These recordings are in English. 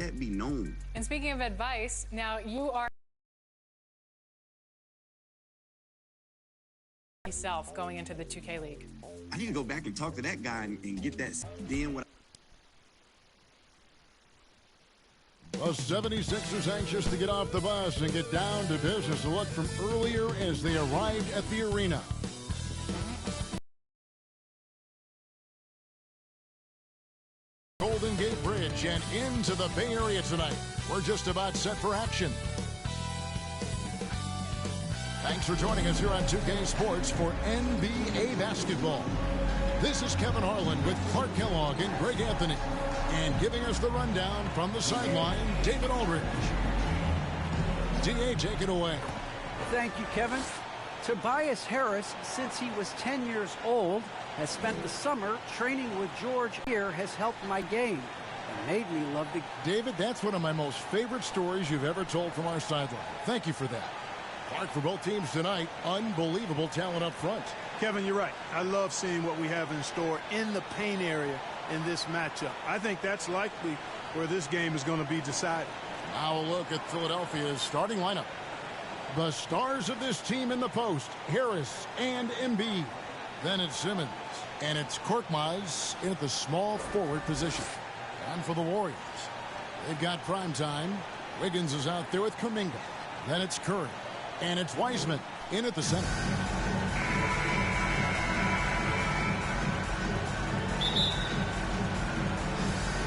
that be known. And speaking of advice, now you are yourself going into the 2K League. I need to go back and talk to that guy and get that then what. The 76ers anxious to get off the bus and get down to business. A look from earlier as they arrived at the arena. Golden Gate Bridge and into the Bay Area tonight. We're just about set for action. Thanks for joining us here on 2K Sports for NBA basketball. This is Kevin Harlan with Clark Kellogg and Greg Anthony. And giving us the rundown from the sideline, David Aldridge. D.A., take it away. Thank you, Kevin. Tobias Harris, since he was 10 years old, has spent the summer training with George. Here has helped my game and made me love the... David, that's one of my most favorite stories you've ever told from our sideline. Thank you for that. Clark, for both teams tonight, unbelievable talent up front. Kevin, you're right. I love seeing what we have in store in the paint area in this matchup. I think that's likely where this game is going to be decided. Now a look at Philadelphia's starting lineup. The stars of this team in the post, Harris and Embiid. Then it's Simmons, and it's Korkmaz in at the small forward position. And for the Warriors, they've got prime time. Wiggins is out there with Kuminga. Then it's Curry, and it's Wiseman in at the center.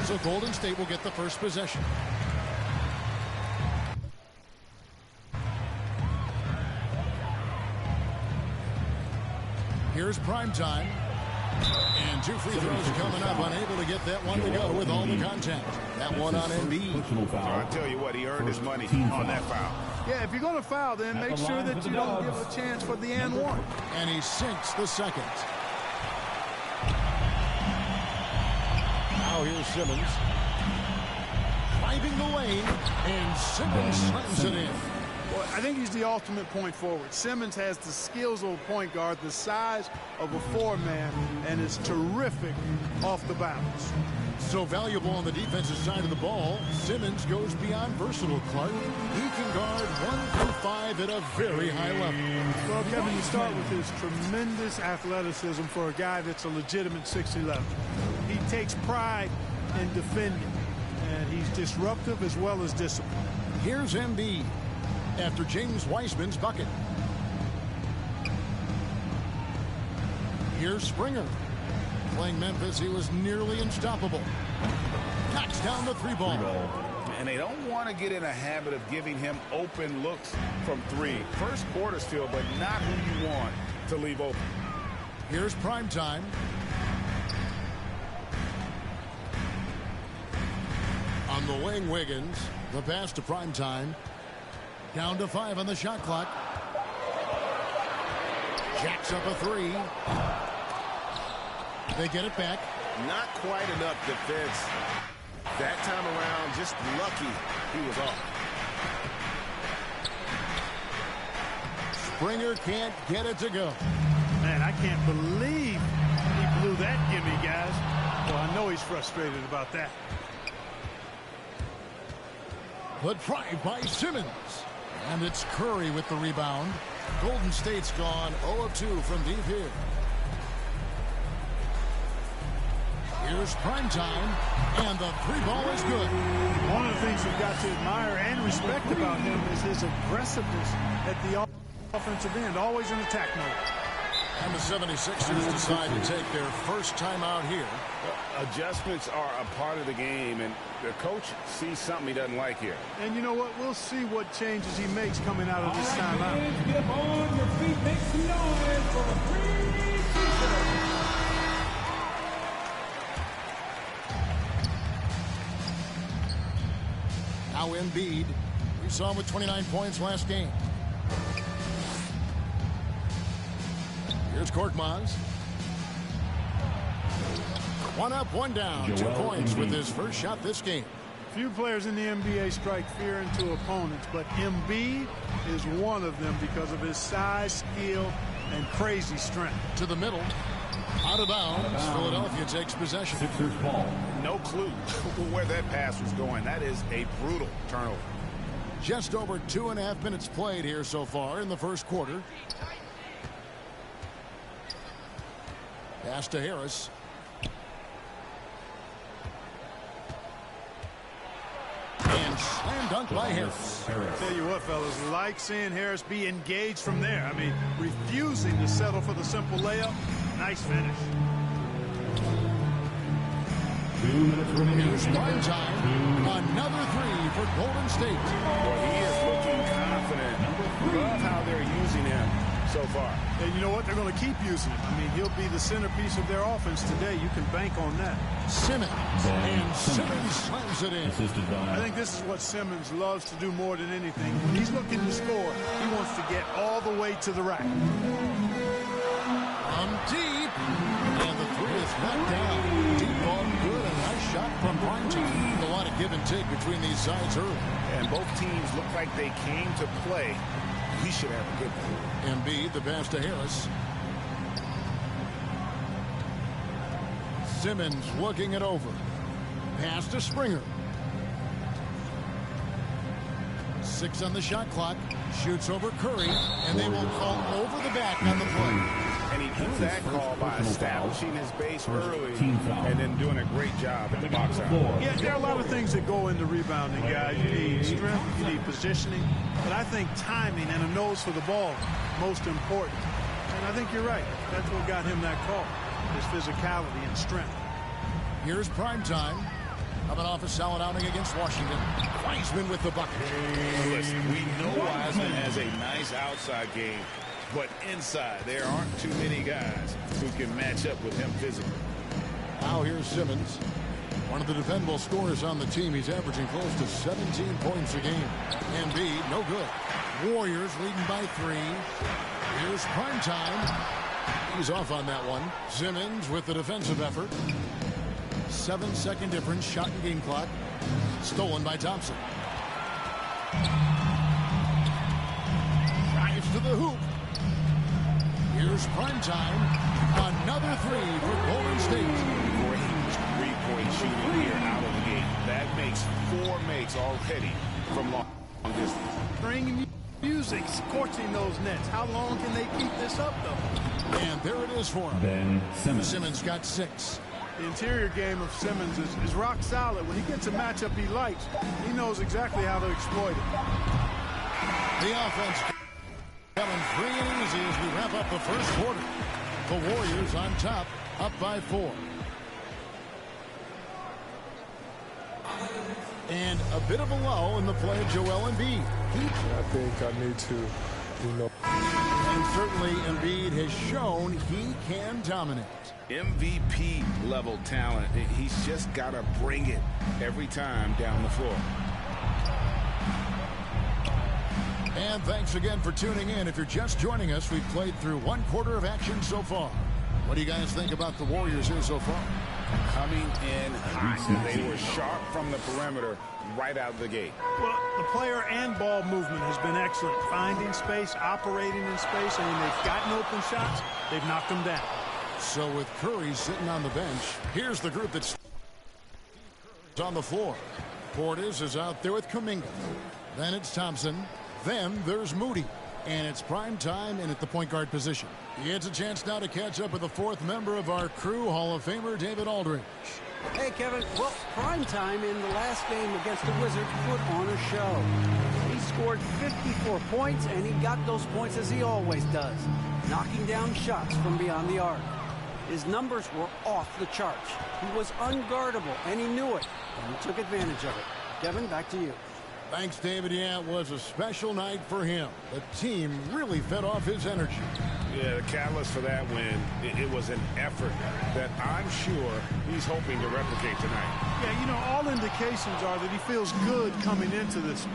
So Golden State will get the first possession. Here's prime time. And two free throws coming up. Unable to get that one to go with all the contact. That one on Embiid. I'll tell you what, he earned his money on that foul. Yeah, if you're going to foul, then make sure that you don't give a chance for the and one. And he sinks the second. Now here's Simmons. Driving the lane, and Simmons slams it in. Well, I think he's the ultimate point forward. Simmons has the skills of a point guard, the size of a four-man, and is terrific off the bounce. So valuable on the defensive side of the ball, Simmons goes beyond versatile, Clark. He can guard 1 through 5 at a very high level. Well, Kevin, you start with his tremendous athleticism for a guy that's a legitimate 6'11". He takes pride in defending, and he's disruptive as well as disciplined. Here's Embiid after James Wiseman's bucket. Here's Springer. Playing Memphis, he was nearly unstoppable. Knocks down the three ball. And they don't want to get in a habit of giving him open looks from three. First quarter still, but not who you want to leave open. Here's prime time. On the wing, Wiggins. The pass to prime time. Down to 5 on the shot clock. Jacks up a three. They get it back. Not quite enough defense. That time around, just lucky he was off. Springer can't get it to go. Man, I can't believe he blew that gimme, guys. Well, I know he's frustrated about that. The drive by Simmons. And it's Curry with the rebound. Golden State's gone 0 of 2 from deep here. Here's prime time, and the three ball is good. One of the things you've got to admire and respect about him is his aggressiveness at the offensive end, always in attack mode. And the 76ers decide to take their first time out here. Adjustments are a part of the game, and the coach sees something he doesn't like here. And you know what? We'll see what changes he makes coming out of this timeout. Get up on your feet, make some noise for a free Now Embiid. We saw him with 29 points last game. Here's Korkmaz. One up, one down. 2 points with his first shot this game. Few players in the NBA strike fear into opponents, but Embiid is one of them because of his size, skill, and crazy strength. To the middle. Out of bounds. Philadelphia takes possession. Sixers ball. No clue where that pass was going. That is a brutal turnover. Just over 2.5 minutes played here so far in the first quarter. Pass to Harris. And slam dunk by Harris. Tell you what, fellas, like seeing Harris be engaged from there. I mean, refusing to settle for the simple layup. Nice finish. 2 minutes remaining. Here's prime time. Another three for Golden State. Well, he is looking confident. Love how they're using him so far. And you know what? They're going to keep using him. I mean, he'll be the centerpiece of their offense today. You can bank on that. Simmons. And Simmons slams it in. Assisted by. I think this is what Simmons loves to do more than anything. When he's looking to score, he wants to get all the way to the rack. From deep. And the three is knocked down. Deep ball good. A nice shot from Primetime. A lot of give and take between these sides early. And both teams look like they came to play. We should have a good one. Embiid, the pass to Harris. Simmons looking it over. Pass to Springer. 6 on the shot clock. Shoots over Curry. And they will call over the back on the play. And he gets that call by establishing his base early and then doing a great job at the box out. Yeah, there are a lot of things that go into rebounding, guys. You need strength, you need positioning, but I think timing and a nose for the ball most important. And I think you're right. That's what got him that call, his physicality and strength. Here's Primetime. Coming off a solid outing against Washington. Wiseman with the bucket. Listen, we know Wiseman has a nice outside game. But inside, there aren't too many guys who can match up with him physically. Now here's Simmons. One of the dependable scorers on the team. He's averaging close to 17 points a game. Embiid, no good. Warriors leading by 3. Here's Primetime. He's off on that one. Simmons with the defensive effort. 7-second difference. Shot and game clock. Stolen by Thompson. Drives to the hoop. Here's Primetime. Another three for Golden State. Great three-point shooting here out of the gate. That makes 4 makes already from long distance. Bring music, scorching those nets. How long can they keep this up, though? And there it is for him. Ben Simmons. Simmons got 6. The interior game of Simmons is rock solid. When he gets a matchup he likes, he knows exactly how to exploit it. The offense coming free and easy as we wrap up the first quarter. The Warriors on top, up by 4. And a bit of a lull in the play of Joel Embiid. I think I need to, And certainly Embiid has shown he can dominate. MVP level talent. He's just got to bring it every time down the floor. And thanks again for tuning in. If you're just joining us, we've played through 1 quarter of action so far. What do you guys think about the Warriors here so far? Coming in hot. They were sharp from the perimeter right out of the gate. Well, the player and ball movement has been excellent. Finding space, operating in space, and when they've gotten open shots, they've knocked them down. So with Curry sitting on the bench, here's the group that's on the floor. Portis is out there with Kuminga. Then it's Thompson. Then there's Moody. And it's Primetime in at the point guard position. He gets a chance now to catch up with the 4th member of our crew, Hall of Famer David Aldridge. Hey, Kevin. Well, Primetime in the last game against the Wizards put on a show. He scored 54 points, and he got those points as he always does, knocking down shots from beyond the arc. His numbers were off the charts. He was unguardable, and he knew it, and he took advantage of it. Kevin, back to you. Thanks, David. Yeah, it was a special night for him. The team really fed off his energy. Yeah, the catalyst for that win, it was an effort that I'm sure he's hoping to replicate tonight. Yeah, you know, all indications are that he feels good coming into this.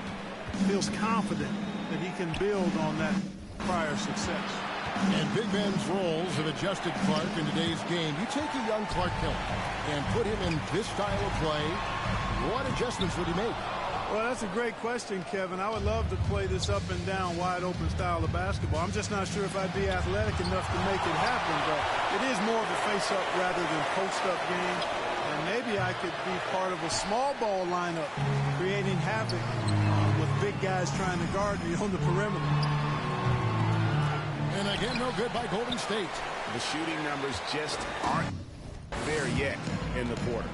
Feels confident that he can build on that prior success. And big men's roles have adjusted Clark in today's game. You take a young Clark Hill and put him in this style of play, what adjustments would he make? Well, that's a great question, Kevin. I would love to play this up and down, wide open style of basketball. I'm just not sure if I'd be athletic enough to make it happen, but it is more of a face-up rather than post-up game. And maybe I could be part of a small ball lineup, creating havoc with big guys trying to guard me on the perimeter. And again, no good by Golden State. The shooting numbers just aren't there yet in the quarter.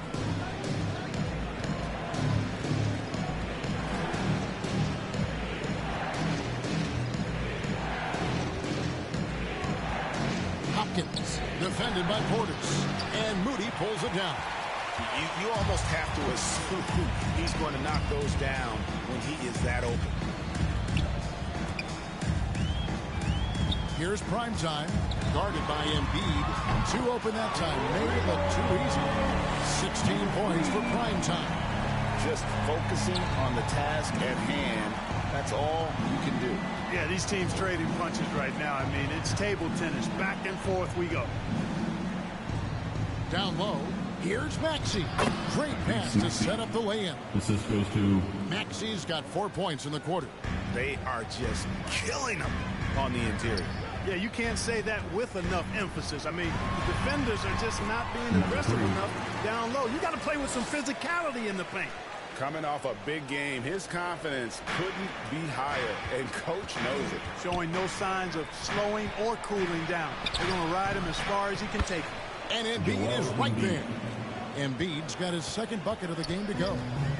Hopkins, defended by Portis, and Moody pulls it down. You almost have to assume he's going to knock those down when he is that open. Here's Primetime, guarded by Embiid. Too open that time, made it look too easy. 16 points for Primetime. Just focusing on the task at hand, that's all you can do. Yeah, these teams trading punches right now. I mean, it's table tennis. Back and forth we go. Down low, here's Maxey. Great pass to set up the lay-in. Assist goes to Maxey's got 4 points in the quarter. They are just killing them on the interior. Yeah, you can't say that with enough emphasis. I mean, the defenders are just not being aggressive enough down low. You got to play with some physicality in the paint. Coming off a big game, his confidence couldn't be higher, and coach knows it. Showing no signs of slowing or cooling down. They're going to ride him as far as he can take him. And Embiid is right there. Embiid's got his second bucket of the game to go.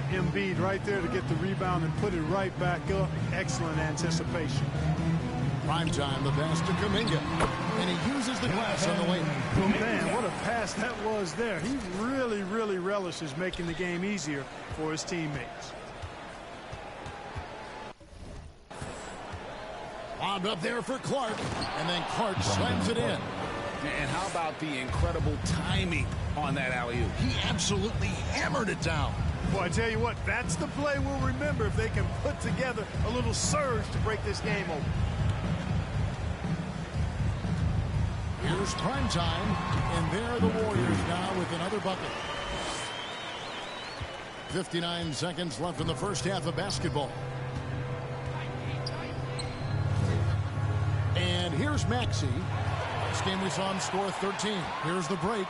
Embiid right there to get the rebound and put it right back up. Excellent anticipation. Primetime, the pass to Kuminga. And he uses the glass on the way. Man, what a pass that was there. He really, really relishes making the game easier for his teammates. Lobbed up there for Clark. And then Clark slams it in. And how about the incredible timing on that alley-oop? He absolutely hammered it down. Boy, I tell you what, that's the play we'll remember if they can put together a little surge to break this game open. Here's Primetime, and there are the Warriors now with another bucket. 59 seconds left in the first half of basketball. And here's Maxey. This game we saw him score 13. Here's the break.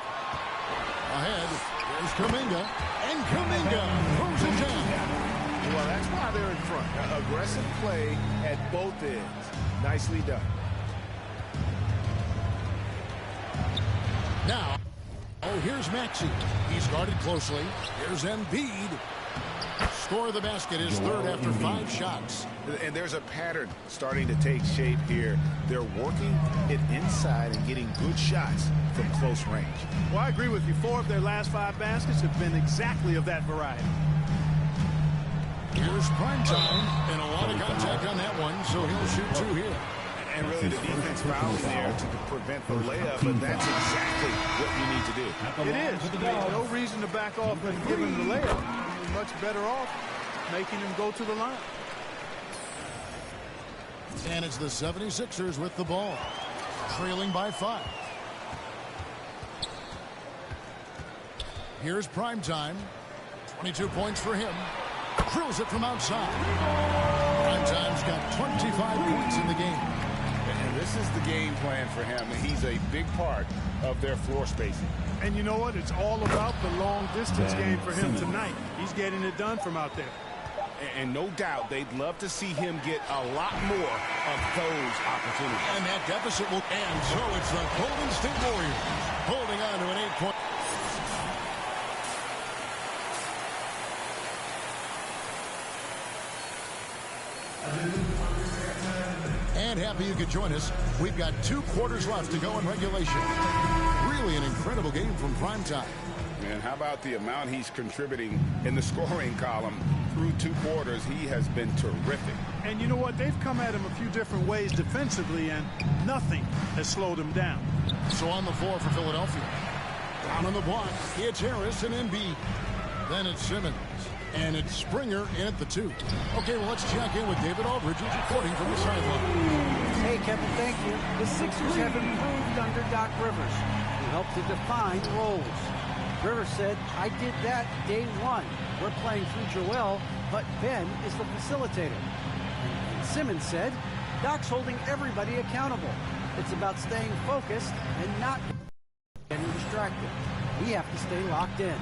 Ahead, here's Kuminga. And Kuminga throws it down. Well, that's why they're in front. Aggressive play at both ends. Nicely done. Now, here's Maxey. He's guarded closely. Here's Embiid. Score of the basket is third after 5 shots. And there's a pattern starting to take shape here. They're working it inside and getting good shots from close range. Well, I agree with you. 4 of their last 5 baskets have been exactly of that variety. Here's Primetime, and a lot of contact on that one, so he'll shoot 2 here. And really, the defense fouling there to prevent the layup, but that's exactly what you need to do. It is. There's no reason to back off and give him the layup. You're much better off making him go to the line. And it's the 76ers with the ball, trailing by 5. Here's Primetime. 22 points for him. Drills it from outside. Primetime's got 25 points in the game. And this is the game plan for him. He's a big part of their floor spacing. And you know what? It's all about the long-distance game for him tonight. He's getting it done from out there. And no doubt they'd love to see him get a lot more of those opportunities. And that deficit will end. So it's the Golden State Warriors holding on to an 8-point. And happy you could join us. We've got 2 quarters left to go in regulation. Really an incredible game from Primetime. And how about the amount he's contributing in the scoring column through 2 quarters? He has been terrific. And you know what? They've come at him a few different ways defensively, and nothing has slowed him down. So on the floor for Philadelphia. Down on the block, it's Harris and Embiid. Then it's Simmons. And it's Springer in at the 2. Okay, well, let's check in with David Aldridge, who's reporting from the sideline. Hey, Kevin, thank you. The Sixers have improved under Doc Rivers, who helped to define roles. Rivers said, I did that day one. We're playing through Joel, but Ben is the facilitator. And Simmons said, Doc's holding everybody accountable. It's about staying focused and not getting distracted. We have to stay locked in.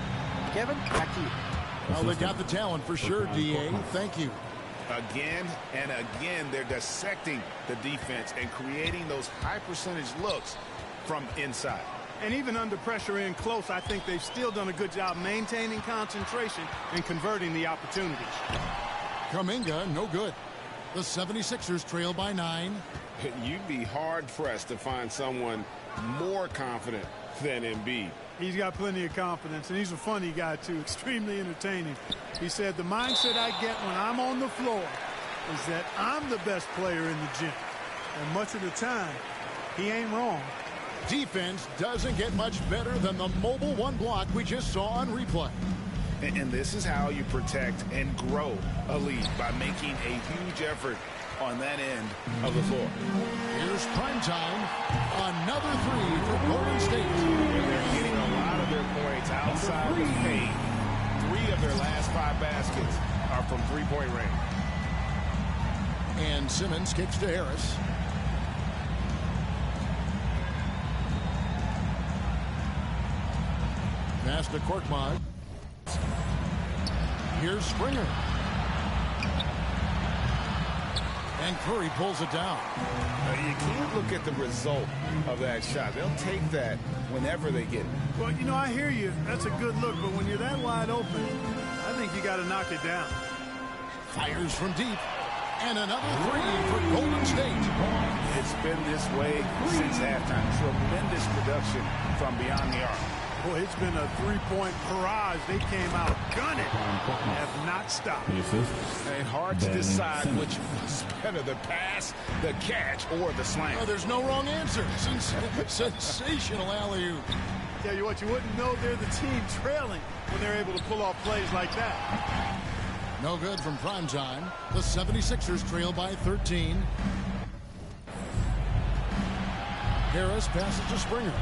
Kevin, back to you. Well, they got the talent for sure, D.A. Thank you. Again and again, they're dissecting the defense and creating those high percentage looks from inside. And even under pressure in close, I think they've still done a good job maintaining concentration and converting the opportunities. Kuminga, no good. The 76ers trail by 9. You'd be hard-pressed to find someone more confident than Embiid. He's got plenty of confidence, and he's a funny guy, too, extremely entertaining. He said, the mindset I get when I'm on the floor is that I'm the best player in the gym. And much of the time, he ain't wrong. Defense doesn't get much better than the mobile one block we just saw on replay. And this is how you protect and grow a lead, by making a huge effort on that end of the floor. Here's prime time. Another three for Golden State. And they're getting a lot of their points outside the paint. 3 of their last 5 baskets are from three-point range. And Simmons kicks to Harris. Pass to Korkmaz. Here's Springer. And Curry pulls it down. You can't look at the result of that shot. They'll take that whenever they get it. Well, you know, I hear you. That's a good look, but when you're that wide open, I think you got to knock it down. Fires from deep. And another three for Golden State. It's been this way since halftime. Tremendous production from beyond the arc. Boy, it's been a three-point barrage. They came out gunning, have not stopped. And hard to decide which was better, the pass, the catch, or the slam. Oh, there's no wrong answer. Sensational alley-oop. Tell you what, you wouldn't know they're the team trailing when they're able to pull off plays like that. No good from primetime. The 76ers trail by 13. Harris passes to Springer.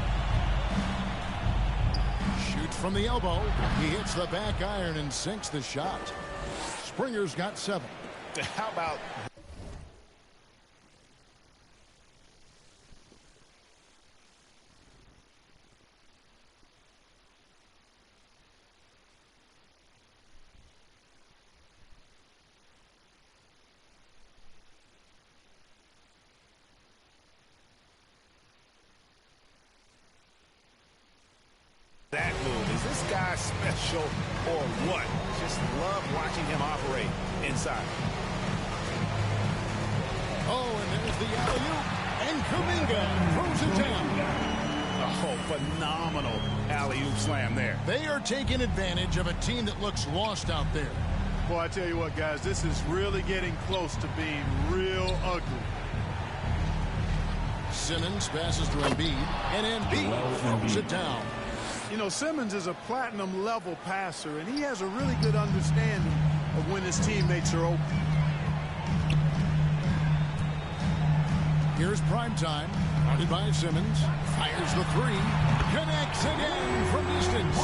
Shoots from the elbow. He hits the back iron and sinks the shot. Springer's got 7. How about... that move? Is this guy special or what? Just love watching him operate inside. Oh, and there's the alley-oop. And Kuminga throws it down. Oh, phenomenal alley-oop slam there. They are taking advantage of a team that looks lost out there. Boy, I tell you what, guys, this is really getting close to being real ugly. Simmons passes to Embiid, and Embiid throws it down. You know, Simmons is a platinum-level passer, and he has a really good understanding of when his teammates are open. Here's primetime, guarded by Simmons. Fires the three. Connects again from distance.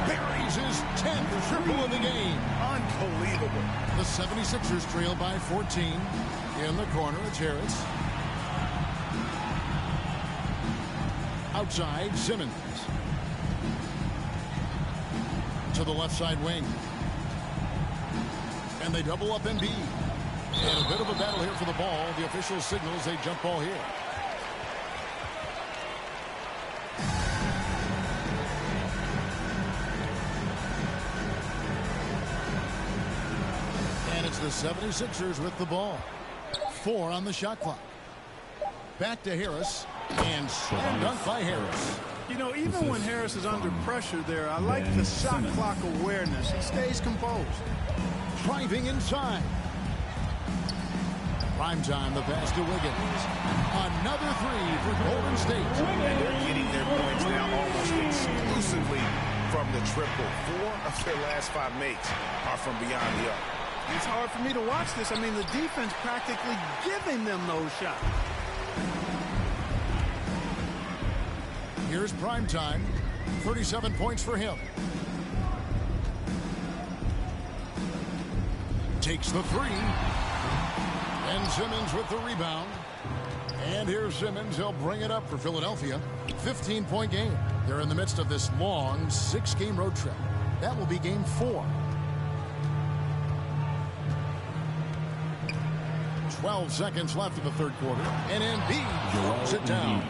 Buries his 10th triple of the game. Unbelievable. The 76ers trail by 14. In the corner, it's Harris. Outside, Simmons. To the left side wing. And they double up Embiid. And a bit of a battle here for the ball. The official signals a jump ball here. And it's the 76ers with the ball. 4 on the shot clock. Back to Harris. And slam dunk by Harris. You know, even when Harris is under pressure there, I like the shot clock awareness. He stays composed. Driving inside. Primetime, the pass to Wiggins. Another three for Golden State. And they're getting their points now almost exclusively from the triple. 4 of their last 5 makes are from beyond the arc. It's hard for me to watch this. I mean, the defense practically giving them those shots. Here's primetime. 37 points for him. Takes the three. And Simmons with the rebound. And here's Simmons. He'll bring it up for Philadelphia. 15-point game. They're in the midst of this long 6-game road trip. That will be game 4. 12 seconds left in the third quarter. And Embiid throws it down.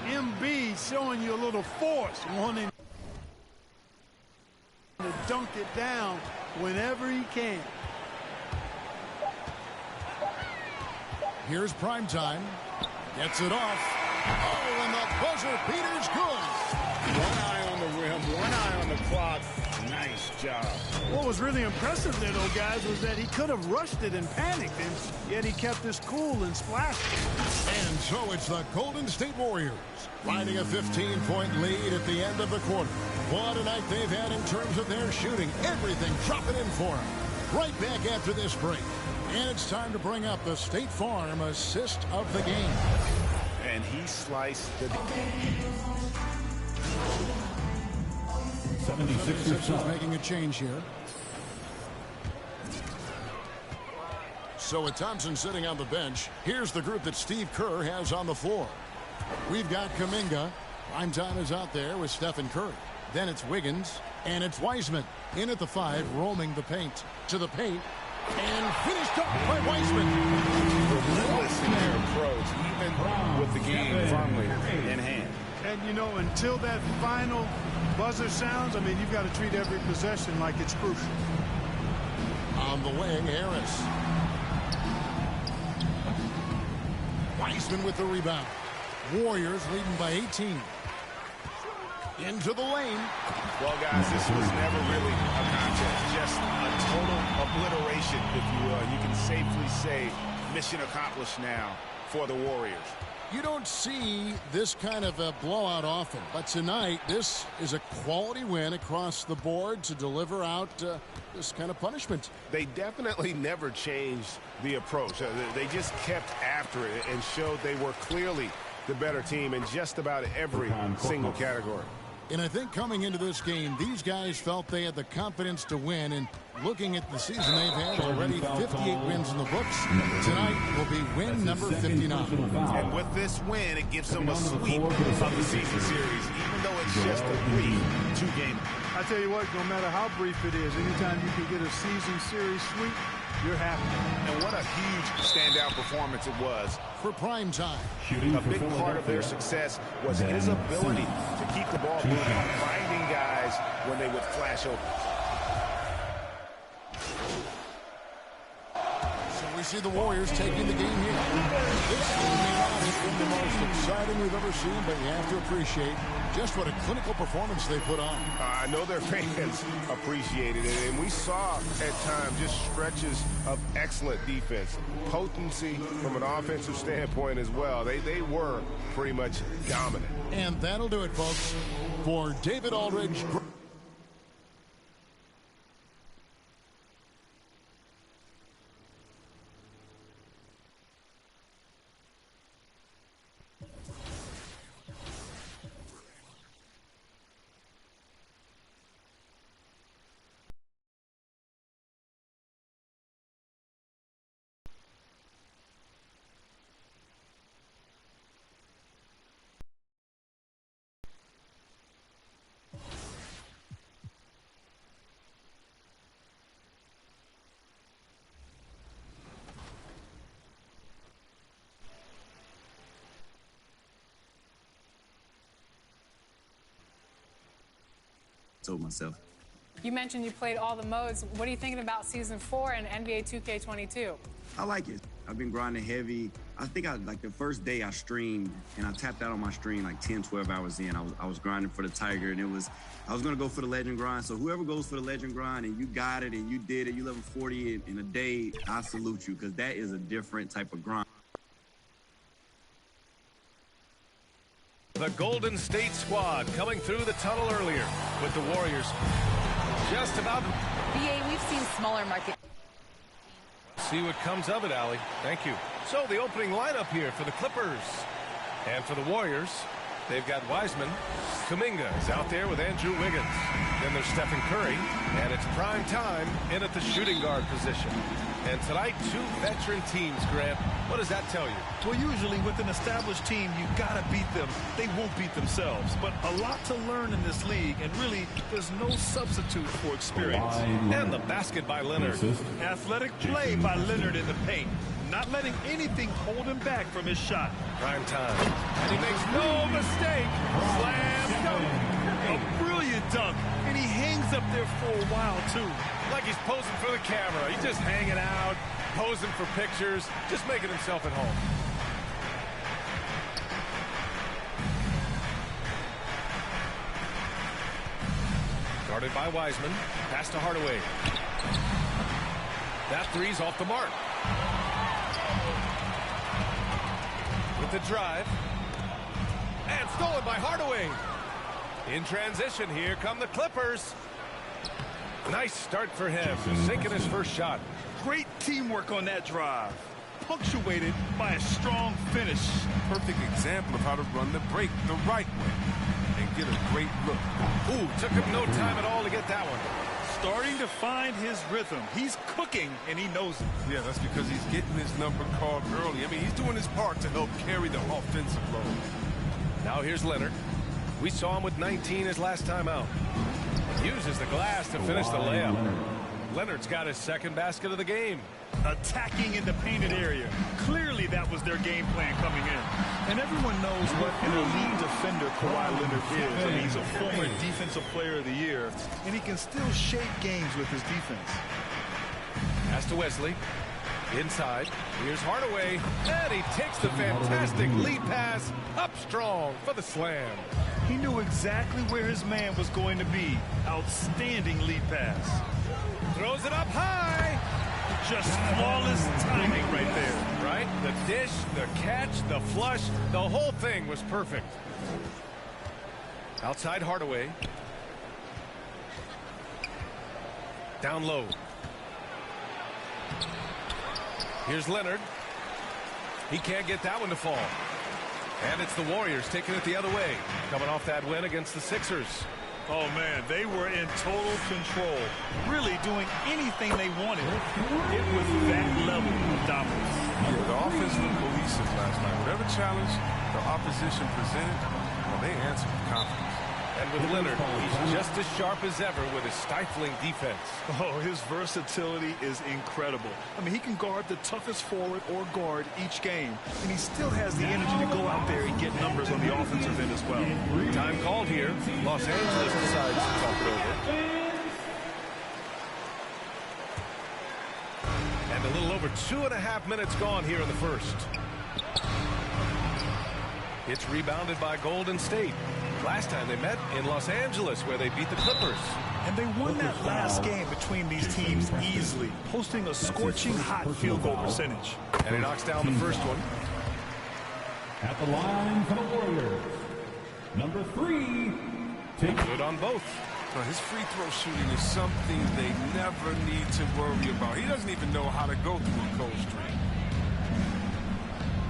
Embiid showing you a little force, wanting to dunk it down whenever he can. Here's prime time. Gets it off. Oh, and the buzzer beater's good. One eye on the rim, one eye on the clock. Nice job. What was really impressive there, though, guys, was that he could have rushed it and panicked, and yet he kept his cool and splashed. And so it's the Golden State Warriors finding a 15-point lead at the end of the quarter. What a night they've had in terms of their shooting. Everything dropping in for them. Right back after this break. And it's time to bring up the State Farm assist of the game. And he sliced the... 76ers making a change here. So with Thompson sitting on the bench, here's the group that Steve Kerr has on the floor. We've got Kuminga. Primetime is out there with Stephen Curry. Then it's Wiggins, and it's Wiseman. In at the 5, roaming the paint. To the paint. And finished up by Wiseman. Relentless in their approach, even with the game firmly in hand. And, you know, until that final buzzer sounds, I mean, you've got to treat every possession like it's crucial. On the wing, Harris. Wiseman with the rebound. Warriors leading by 18. Into the lane. Well, guys, this was never really a contest. Just a total obliteration, if you will. You can safely say mission accomplished now for the Warriors. You don't see this kind of a blowout often, but tonight this is a quality win across the board to deliver out this kind of punishment. They definitely never changed the approach. They just kept after it and showed they were clearly the better team in just about every single category. And I think coming into this game, these guys felt they had the confidence to win. And looking at the season they've had already, 58 wins in the books. Tonight will be win number 59. And with this win, it gives them a sweep of the season series, even though it's just a brief 2-game. I tell you what, no matter how brief it is, anytime you can get a season series sweep, you're happy. And what a huge standout performance it was. For prime time. A big part of their success was his ability to keep the ball moving, finding guys when they would flash open. So we see the Warriors taking the game here. This game may not have been the most exciting we've ever seen, but you have to appreciate just what a clinical performance they put on. I know their fans appreciated it, and we saw at times just stretches of excellent defense, potency from an offensive standpoint as well. They were pretty much dominant. And that'll do it, folks, for David Aldridge. Told myself. You mentioned you played all the modes. What are you thinking about Season 4 and NBA 2K22? I like it. I've been grinding heavy. I think like the first day I streamed and I tapped out on my stream like 10, 12 hours in. I was grinding for the Tiger, and I was going to go for the legend grind. So whoever goes for the legend grind and you got it and you did it, you level 40 in a day, I salute you, because that is a different type of grind. The Golden State squad coming through the tunnel earlier with the Warriors just about. BA, we've seen smaller market. See what comes of it, Allie. Thank you. So the opening lineup here for the Clippers and for the Warriors. They've got Wiseman. Kuminga is out there with Andrew Wiggins. Then there's Stephen Curry. And it's prime time in at the shooting guard position. And tonight, 2 veteran teams, Grant. What does that tell you? Well, usually with an established team, you got to beat them. They won't beat themselves. But a lot to learn in this league, and really, there's no substitute for experience. And the basket by Leonard. Athletic play by Leonard in the paint. Not letting anything hold him back from his shot. Prime time. And he makes no mistake. Slam dunk. A brilliant dunk. And he hangs up there for a while, too. Like he's posing for the camera. He's just hanging out, posing for pictures, just making himself at home. Guarded by Wiseman. Pass to Hardaway. That three's off the mark. With the drive. And stolen by Hardaway. In transition, here come the Clippers. Nice start for him, sinking his first shot. Great teamwork on that drive. Punctuated by a strong finish. Perfect example of how to run the break the right way and get a great look. Ooh, took him no time at all to get that one. Starting to find his rhythm. He's cooking, and he knows it. Yeah, that's because he's getting his number called early. I mean, he's doing his part to help carry the offensive load. Now here's Leonard. We saw him with 19 his last time out. Uses the glass to finish the layup. Leonard's got his second basket of the game. Attacking in the painted area. Clearly that was their game plan coming in. And everyone knows what an elite defender Kawhi Leonard is. I mean, he's a former defensive player of the year, and he can still shape games with his defense. Pass to Wesley. Inside. Here's Hardaway. And he takes the fantastic lead pass up strong for the slam. He knew exactly where his man was going to be. Outstanding lead pass. Throws it up high. Just flawless timing right there. Right? The dish, the catch, the flush, the whole thing was perfect. Outside Hardaway. Down low. Here's Leonard. He can't get that one to fall. And it's the Warriors taking it the other way, coming off that win against the Sixers. Oh, man, they were in total control, really doing anything they wanted. It was that level of dominance. Yeah, the offense was cohesive last night. Whatever challenge the opposition presented, well, they answered with confidence. And with Leonard, he's just as sharp as ever with his stifling defense. Oh, his versatility is incredible. I mean, he can guard the toughest forward or guard each game, and he still has the energy to go out there and get numbers on the offensive end as well. Time called here. Los Angeles decides to talk it over. And a little over 2.5 minutes gone here in the first. It's rebounded by Golden State. Last time they met in Los Angeles, where they beat the Clippers. And they won that last game between these teams easily, posting a scorching hot field goal percentage. And he knocks down the first one. At the line for the Warriors, number 3. Good on both. Now, his free throw shooting is something they never need to worry about. He doesn't even know how to go through a cold streak.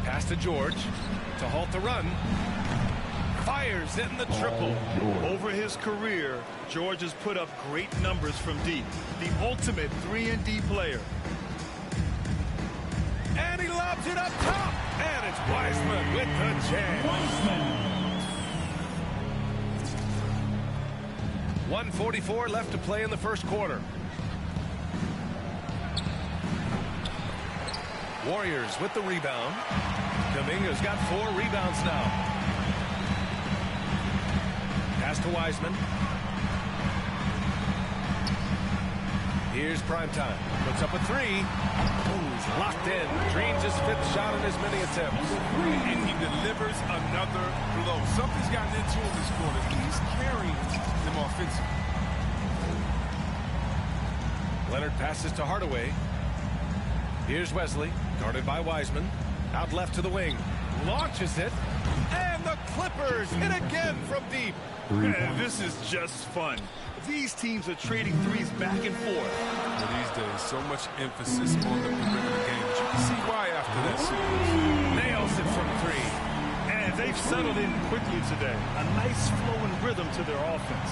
Pass to George to halt the run. Fires in the triple. Over his career, George has put up great numbers from deep. The ultimate 3-and-D player. And he lobs it up top. And it's Wiseman with the jam. 1:44 left to play in the first quarter. Warriors with the rebound. Kuminga's got 4 rebounds now. Pass to Wiseman. Here's Primetime. Puts up a 3. He's locked in. Dreams his 5th shot in as many attempts. And he delivers another blow. Something's gotten into him this quarter. He's carrying them offensively. Leonard passes to Hardaway. Here's Wesley, guarded by Wiseman. Out left to the wing. Launches it. And the Clippers hit again from deep. Man, this is just fun. These teams are trading threes back and forth. Well, these days, so much emphasis on the perimeter game. But you can see why after that series. Nails it from 3. And And they've settled in quickly today. A nice flowing rhythm to their offense.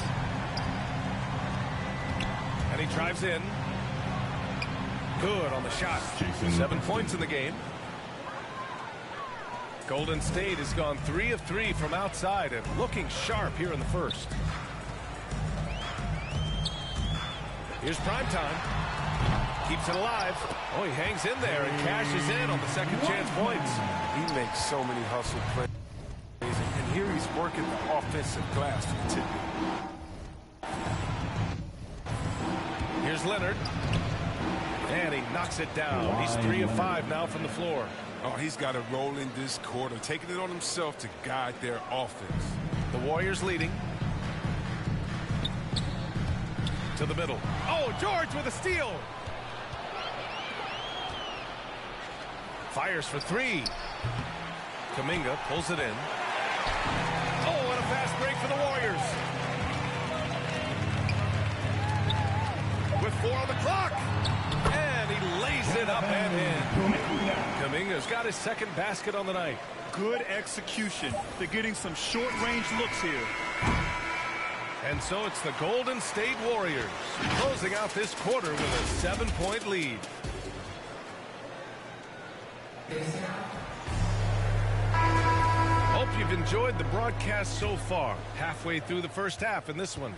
And he drives in. Good on the shot. 7 points in the game. Golden State has gone 3 of 3 from outside and looking sharp here in the first. Here's Primetime. Keeps it alive. Oh, he hangs in there and cashes in on the second chance points. He makes so many hustle plays. And here he's working the offensive glass to the tip. Here's Leonard. And he knocks it down. He's 3 of 5 now from the floor. Oh, he's got to roll in this quarter, taking it on himself to guide their offense. The Warriors leading. To the middle. Oh, George with a steal. Fires for 3. Kuminga pulls it in. Oh, and a fast break for the Warriors. With 4 on the clock. And he lays it up and in. Kuminga's got his second basket on the night. Good execution. They're getting some short-range looks here. And so it's the Golden State Warriors closing out this quarter with a 7-point lead. Hope you've enjoyed the broadcast so far. Halfway through the first half in this one.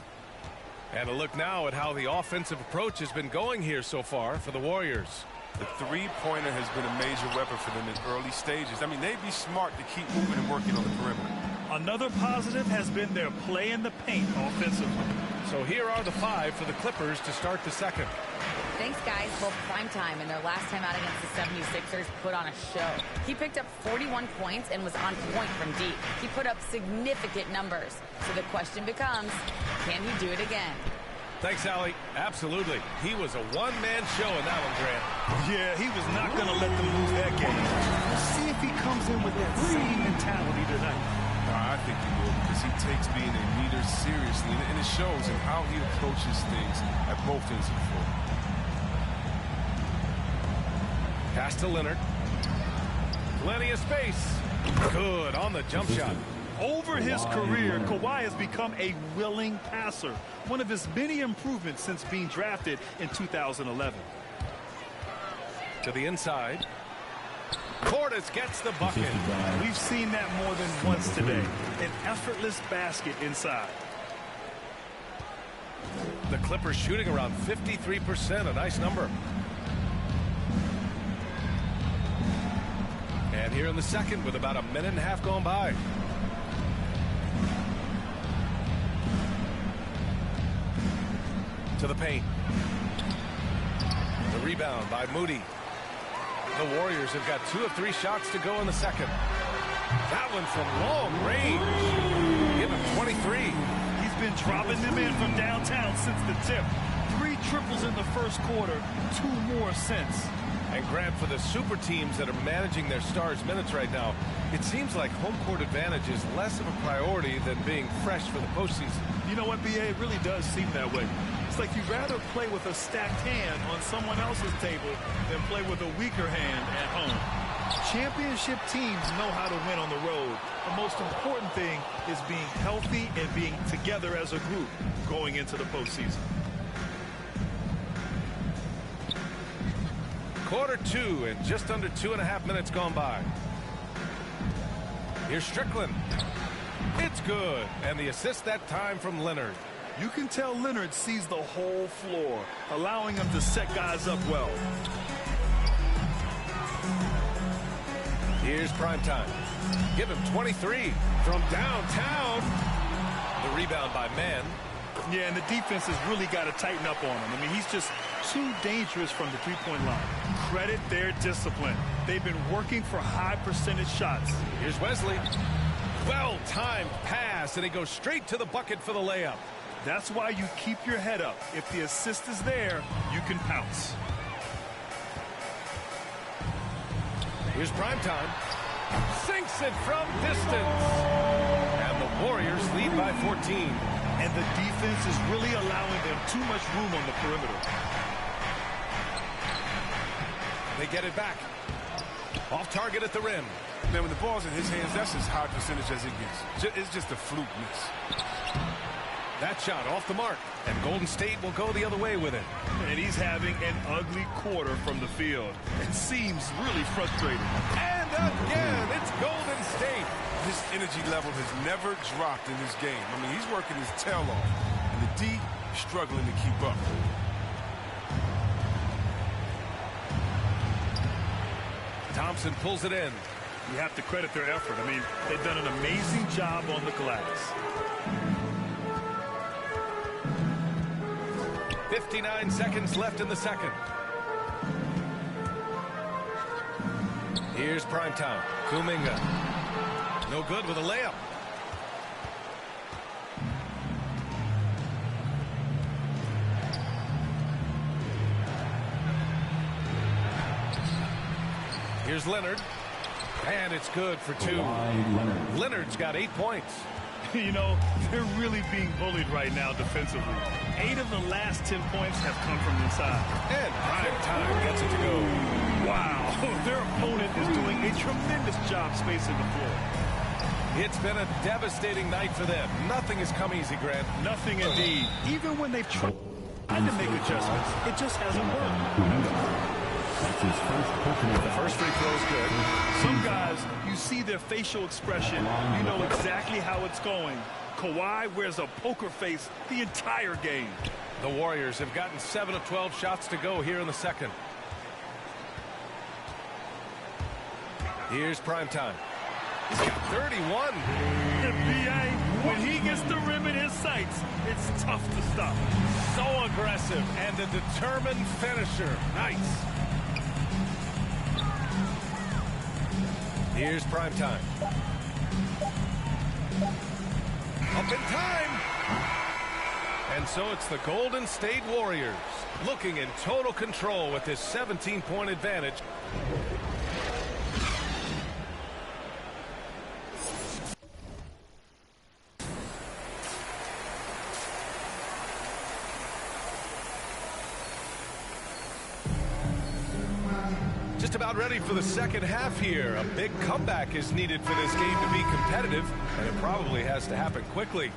And a look now at how the offensive approach has been going here so far for the Warriors. The three-pointer has been a major weapon for them in early stages. I mean, they'd be smart to keep moving and working on the perimeter. Another positive has been their play in the paint offensively. So here are the 5 for the Clippers to start the second. Thanks, guys. Well, Primetime in their last time out against the 76ers put on a show. He picked up 41 points and was on point from deep. He put up significant numbers. So the question becomes, can he do it again? Thanks, Allie. Absolutely. He was a one-man show in that one, Grant. Yeah, he was not going to let them lose that game. We'll see if he comes in with that same mentality tonight. I think he will, because he takes being a leader seriously, and it shows in how he approaches things at both ends of the floor. Pass to Leonard. Plenty of space. Good on the jump shot. Over his career, Kawhi has become a willing passer. One of his many improvements since being drafted in 2011. To the inside. Portis gets the bucket. We've seen that more than once today. An effortless basket inside. The Clippers shooting around 53%, a nice number. And here in the second with about a minute and a half gone by. To the paint. The rebound by Moody. The Warriors have got 2 of 3 shots to go in the second. That one from long range. Give him 23. He's been dropping them in from downtown since the tip. 3 triples in the first quarter, 2 more since. And Grant, for the super teams that are managing their stars' minutes right now, it seems like home court advantage is less of a priority than being fresh for the postseason. You know what, BA? It really does seem that way. It's like you'd rather play with a stacked hand on someone else's table than play with a weaker hand at home. Championship teams know how to win on the road. The most important thing is being healthy and being together as a group going into the postseason. Quarter 2 and just under 2.5 minutes gone by. Here's Strickland. It's good. And the assist that time from Leonard. You can tell Leonard sees the whole floor, allowing him to set guys up well. Here's Primetime. Give him 23 from downtown. The rebound by Mann. Yeah, and the defense has really got to tighten up on him. I mean, he's just too dangerous from the three-point line. Credit their discipline. They've been working for high percentage shots. Here's Wesley. Well-timed pass, and he goes straight to the bucket for the layup. That's why you keep your head up. If the assist is there, you can pounce. Here's Primetime. Sinks it from distance. And the Warriors lead by 14. And the defense is really allowing them too much room on the perimeter. They get it back. Off target at the rim. Man, when the ball's in his hands, that's as high percentage as it gets. It's just a fluke miss. That shot off the mark, and Golden State will go the other way with it. And he's having an ugly quarter from the field. It seems really frustrating. And again, it's Golden State. His energy level has never dropped in this game. I mean, he's working his tail off, and the D struggling to keep up. Thompson pulls it in. You have to credit their effort. I mean, they've done an amazing job on the glass. 59 seconds left in the second. Here's prime time. Kuminga. No good with a layup. Here's Leonard. And it's good for 2. Leonard's got 8 points. You know, they're really being bullied right now defensively. 8 of the last 10 points have come from inside. And prime time gets it to go. Wow, their opponent is doing a tremendous job spacing the floor. It's been a devastating night for them. Nothing has come easy, Grant. Nothing indeed. Even when they've tried to make adjustments, it just hasn't worked. The first free throw is good. Some guys, you see their facial expression, you know exactly how it's going. Kawhi wears a poker face the entire game. The Warriors have gotten 7 of 12 shots to go here in the second. Here's prime time. He's got 31. B.A., when he gets the rim in his sights, it's tough to stop. So aggressive and a determined finisher. Nice. Here's prime time. Up in time. And so it's the Golden State Warriors looking in total control with this 17-point advantage. Just about ready for the second half here. A big comeback is needed for this game to be competitive, and it probably has to happen quickly.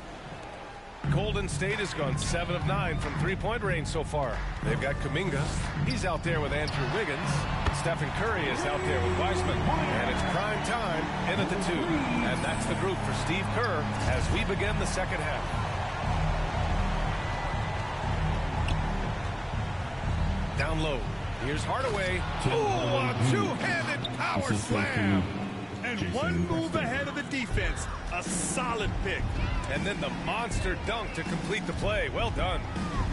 Golden State has gone 7 of 9 from three-point range so far. They've got Kuminga. He's out there with Andrew Wiggins. Stephen Curry is out there with Wiseman. And it's prime time in at the 2. And that's the group for Steve Kerr as we begin the second half. Down low. Here's Hardaway. Oh, a two-handed power slam. And one move ahead of the defense. A solid pick. And then the monster dunk to complete the play. Well done.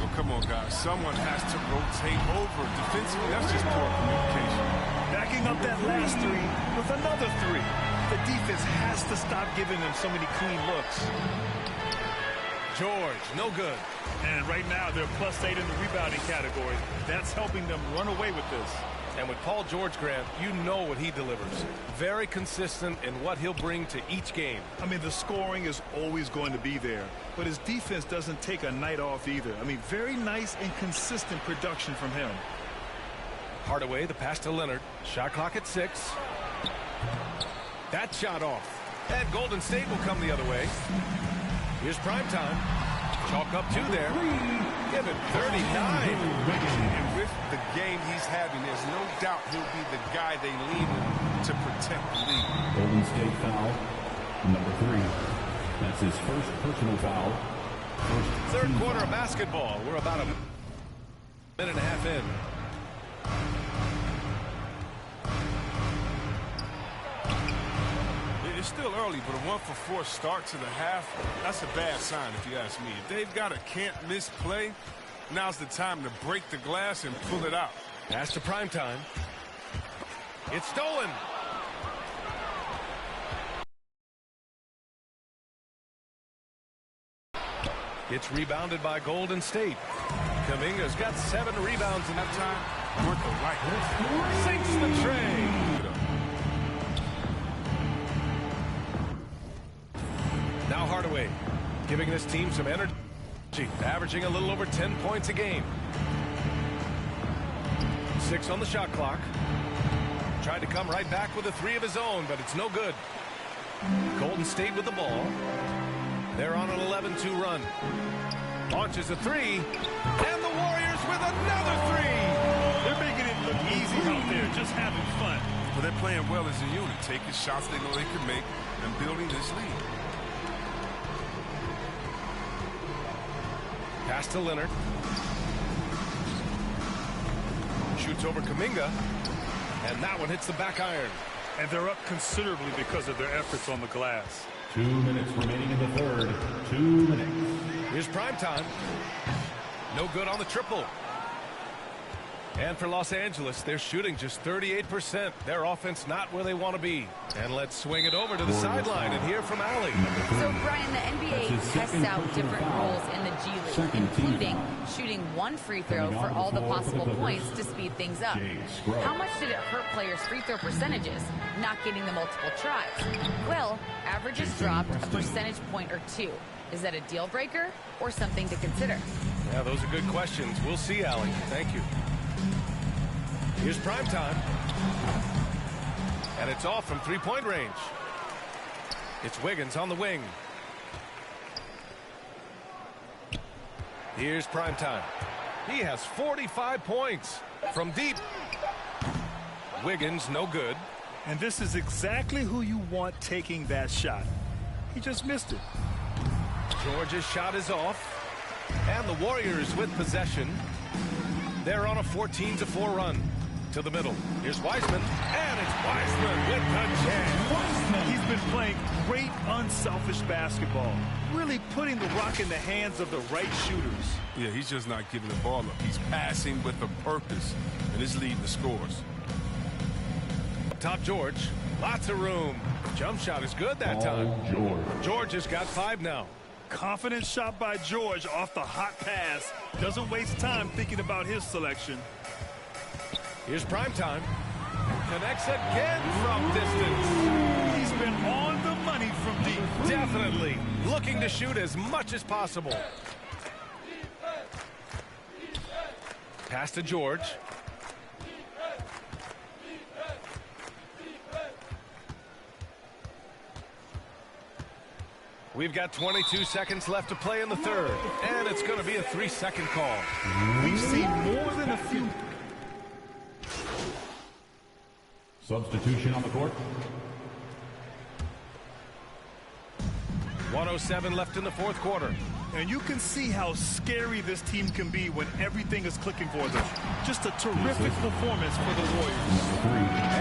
Oh, come on, guys. Someone has to rotate over. Defensively, that's just poor communication. Backing up that last 3 with another 3. The defense has to stop giving them so many clean looks. George, no good. And right now, they're +8 in the rebounding category. That's helping them run away with this. And with Paul George, Grant, you know what he delivers. Very consistent in what he'll bring to each game. I mean, the scoring is always going to be there. But his defense doesn't take a night off either. I mean, very nice and consistent production from him. Hardaway, the pass to Leonard. Shot clock at 6. That shot off. And Golden State will come the other way. Here's prime time. Chalk up 2 there. Give it 39. And with the game he's having, there's no doubt he'll be the guy they lean on to protect the lead. Golden State foul, number 3. That's his first personal foul. Third quarter of basketball. We're about a minute and a half in. It's still early, but a 1-for-4 start to the half, that's a bad sign if you ask me. If they've got a can't-miss play, now's the time to break the glass and pull it out. Pass to prime time. It's stolen. It's rebounded by Golden State. Kuminga's got 7 rebounds in that time. Worth the right. Sinks the tray. Now Hardaway, giving this team some energy, averaging a little over 10 points a game. 6 on the shot clock. Tried to come right back with a three of his own, but it's no good. Golden State with the ball. They're on an 11-2 run. Launches a three, and the Warriors with another three. They're making it look easy out there, just having fun. But they're playing well as a unit, taking shots they know they can make and building this lead. Pass to Leonard. Shoots over Kuminga, and that one hits the back iron. And they're up considerably because of their efforts on the glass. 2 minutes remaining in the third. 2 minutes. Here's prime time. No good on the triple. And for Los Angeles, they're shooting just 38%. Their offense not where they want to be. And let's swing it over to the sideline and hear from Allie. So, Brian, the NBA tests out different roles in the G League, including shooting one free throw for all the possible points to speed things up. How much did it hurt players' free throw percentages not getting the multiple tries? Well, averages dropped a percentage point or two. Is that a deal breaker or something to consider? Yeah, those are good questions. We'll see, Allie. Thank you. Here's prime time. And it's off from three-point range. It's Wiggins on the wing. Here's prime time. He has 45 points from deep. Wiggins, no good. And this is exactly who you want taking that shot. He just missed it. George's shot is off. And the Warriors with possession. They're on a 14-4 run. To the middle. Here's Wiseman. And it's Wiseman with the jam. He's been playing great unselfish basketball. Really putting the rock in the hands of the right shooters. Yeah, he's just not giving the ball up. He's passing with a purpose, and it's leading the scores. Top George. Lots of room. Jump shot is good that time. George has got 5 now. Confident shot by George off the hot pass. Doesn't waste time thinking about his selection. Here's prime time. Connects again from distance. He's been on the money from deep. Definitely looking to shoot as much as possible. Pass to George. We've got 22 seconds left to play in the third, and it's going to be a 3-second call. We've seen more than a few. Substitution on the court. 1:07 left in the fourth quarter. And you can see how scary this team can be when everything is clicking for them. Just a terrific performance for the Warriors.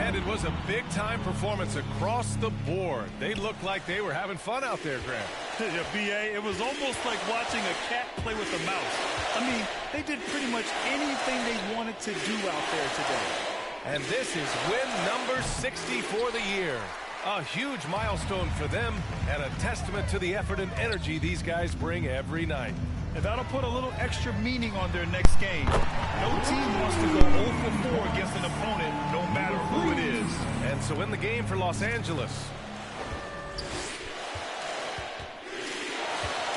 And it was a big-time performance across the board. They looked like they were having fun out there, Grant. Yeah, B.A., it was almost like watching a cat play with a mouse. I mean, they did pretty much anything they wanted to do out there today. And this is win number 60 for the year. A huge milestone for them and a testament to the effort and energy these guys bring every night. And that'll put a little extra meaning on their next game. No team wants to go 0 for 4 against an opponent, no matter who it is. And so in the game for Los Angeles.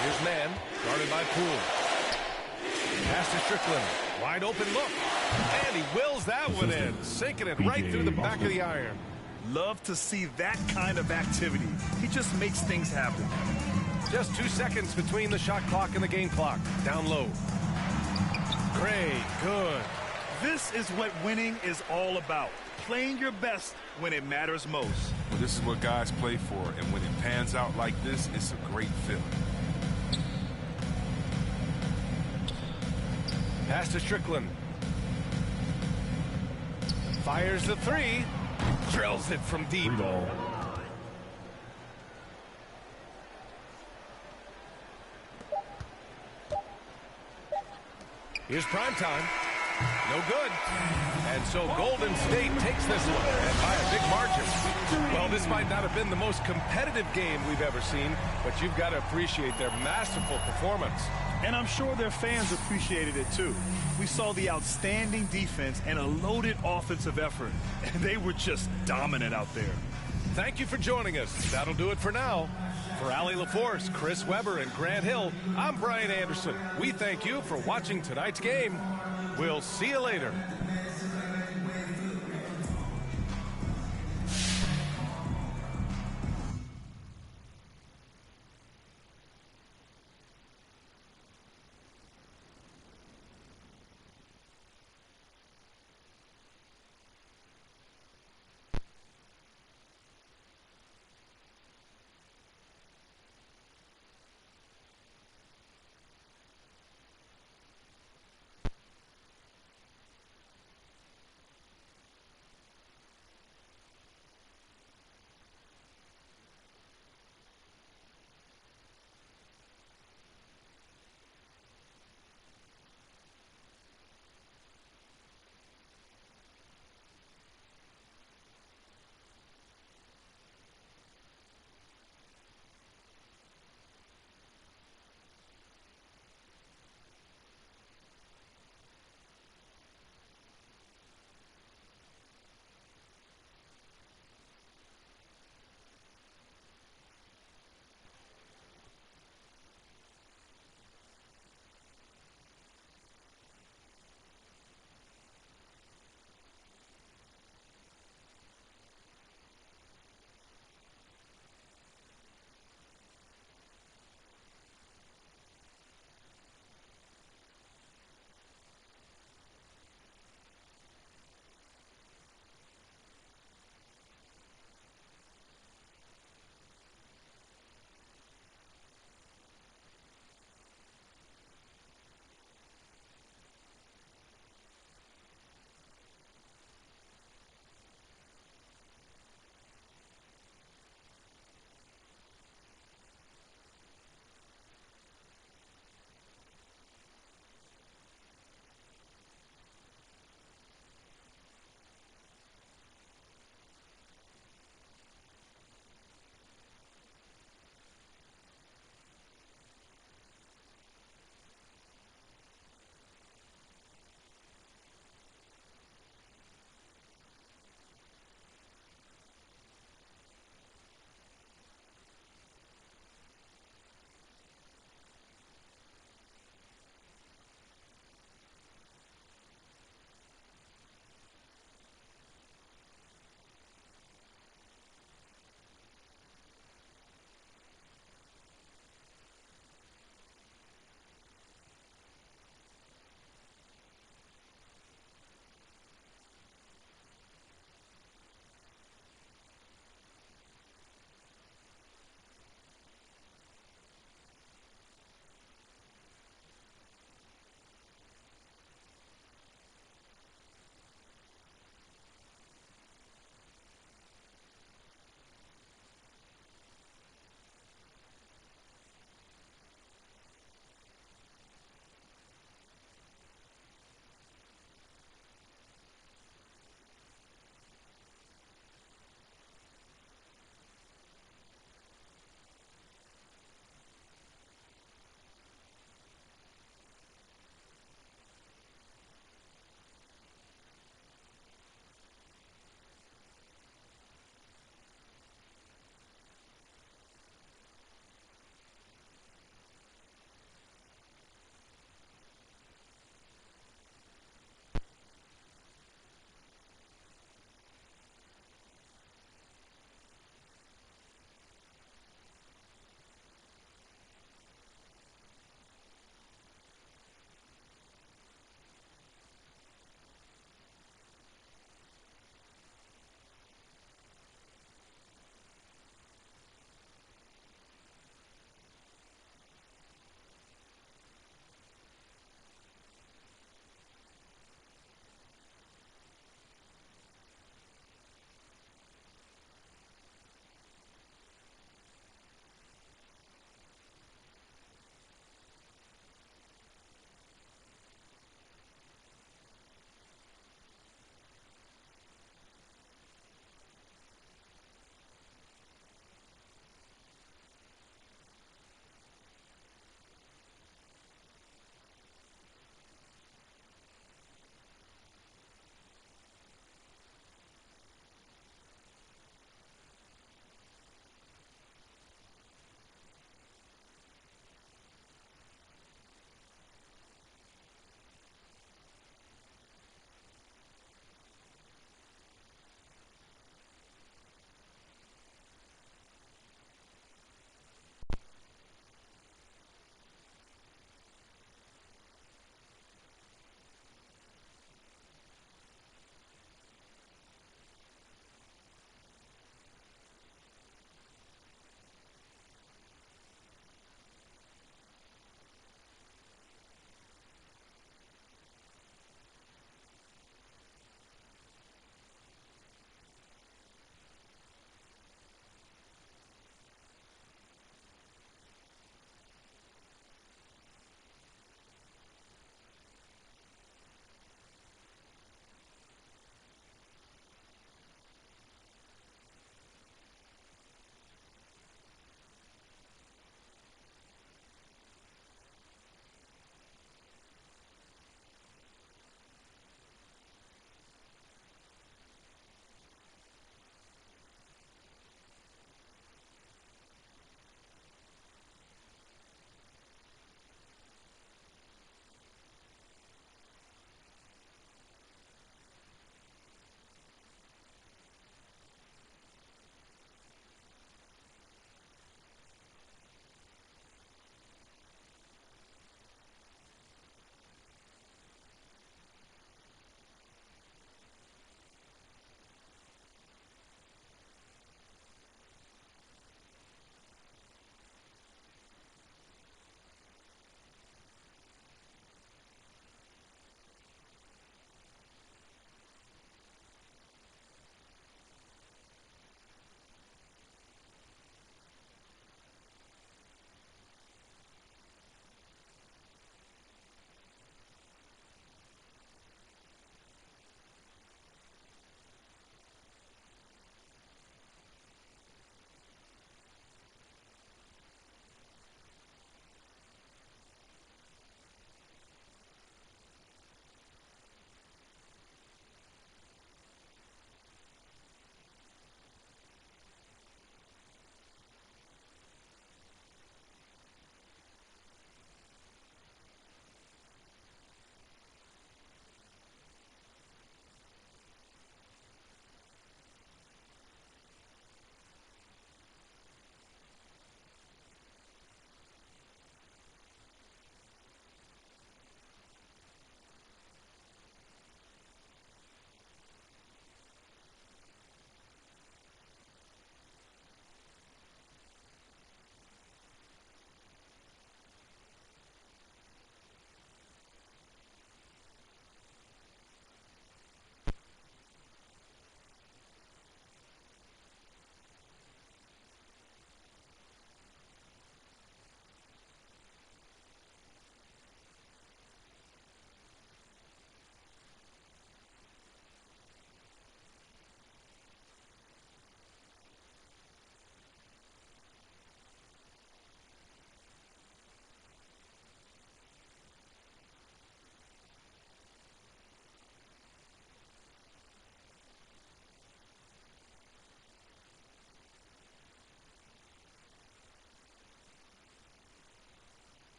Here's Mann, guarded by Poole. Pass to Strickland. Wide open look. And he wills that one in, sinking it right through the back of the iron. Love to see that kind of activity. He just makes things happen. Just 2 seconds between the shot clock and the game clock. Down low. Gray, good. This is what winning is all about. Playing your best when it matters most. Well, this is what guys play for, and when it pans out like this, it's a great feeling. Pass to Strickland. Fires the three. Drills it from deep. Here's prime time. No good. And so Golden State takes this one, and by a big margin. Well, this might not have been the most competitive game we've ever seen, but you've got to appreciate their masterful performance. And I'm sure their fans appreciated it too. We saw the outstanding defense and a loaded offensive effort. And they were just dominant out there. Thank you for joining us. That'll do it for now. For Allie LaForce, Chris Webber, and Grant Hill, I'm Brian Anderson. We thank you for watching tonight's game. We'll see you later.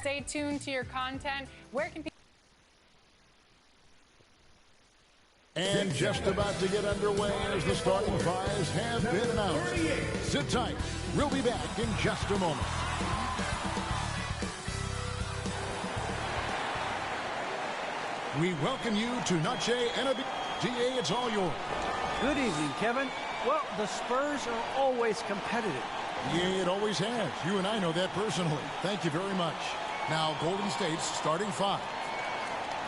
stay tuned to your content. Where can people... And just about to get underway as the starting fives have been announced. Sit tight. We'll be back in just a moment. We welcome you to Noche NBA. DA, it's all yours. Good evening, Kevin. Well, the Spurs are always competitive. Yeah, it always has. You and I know that personally. Thank you very much. Now, Golden State's starting five.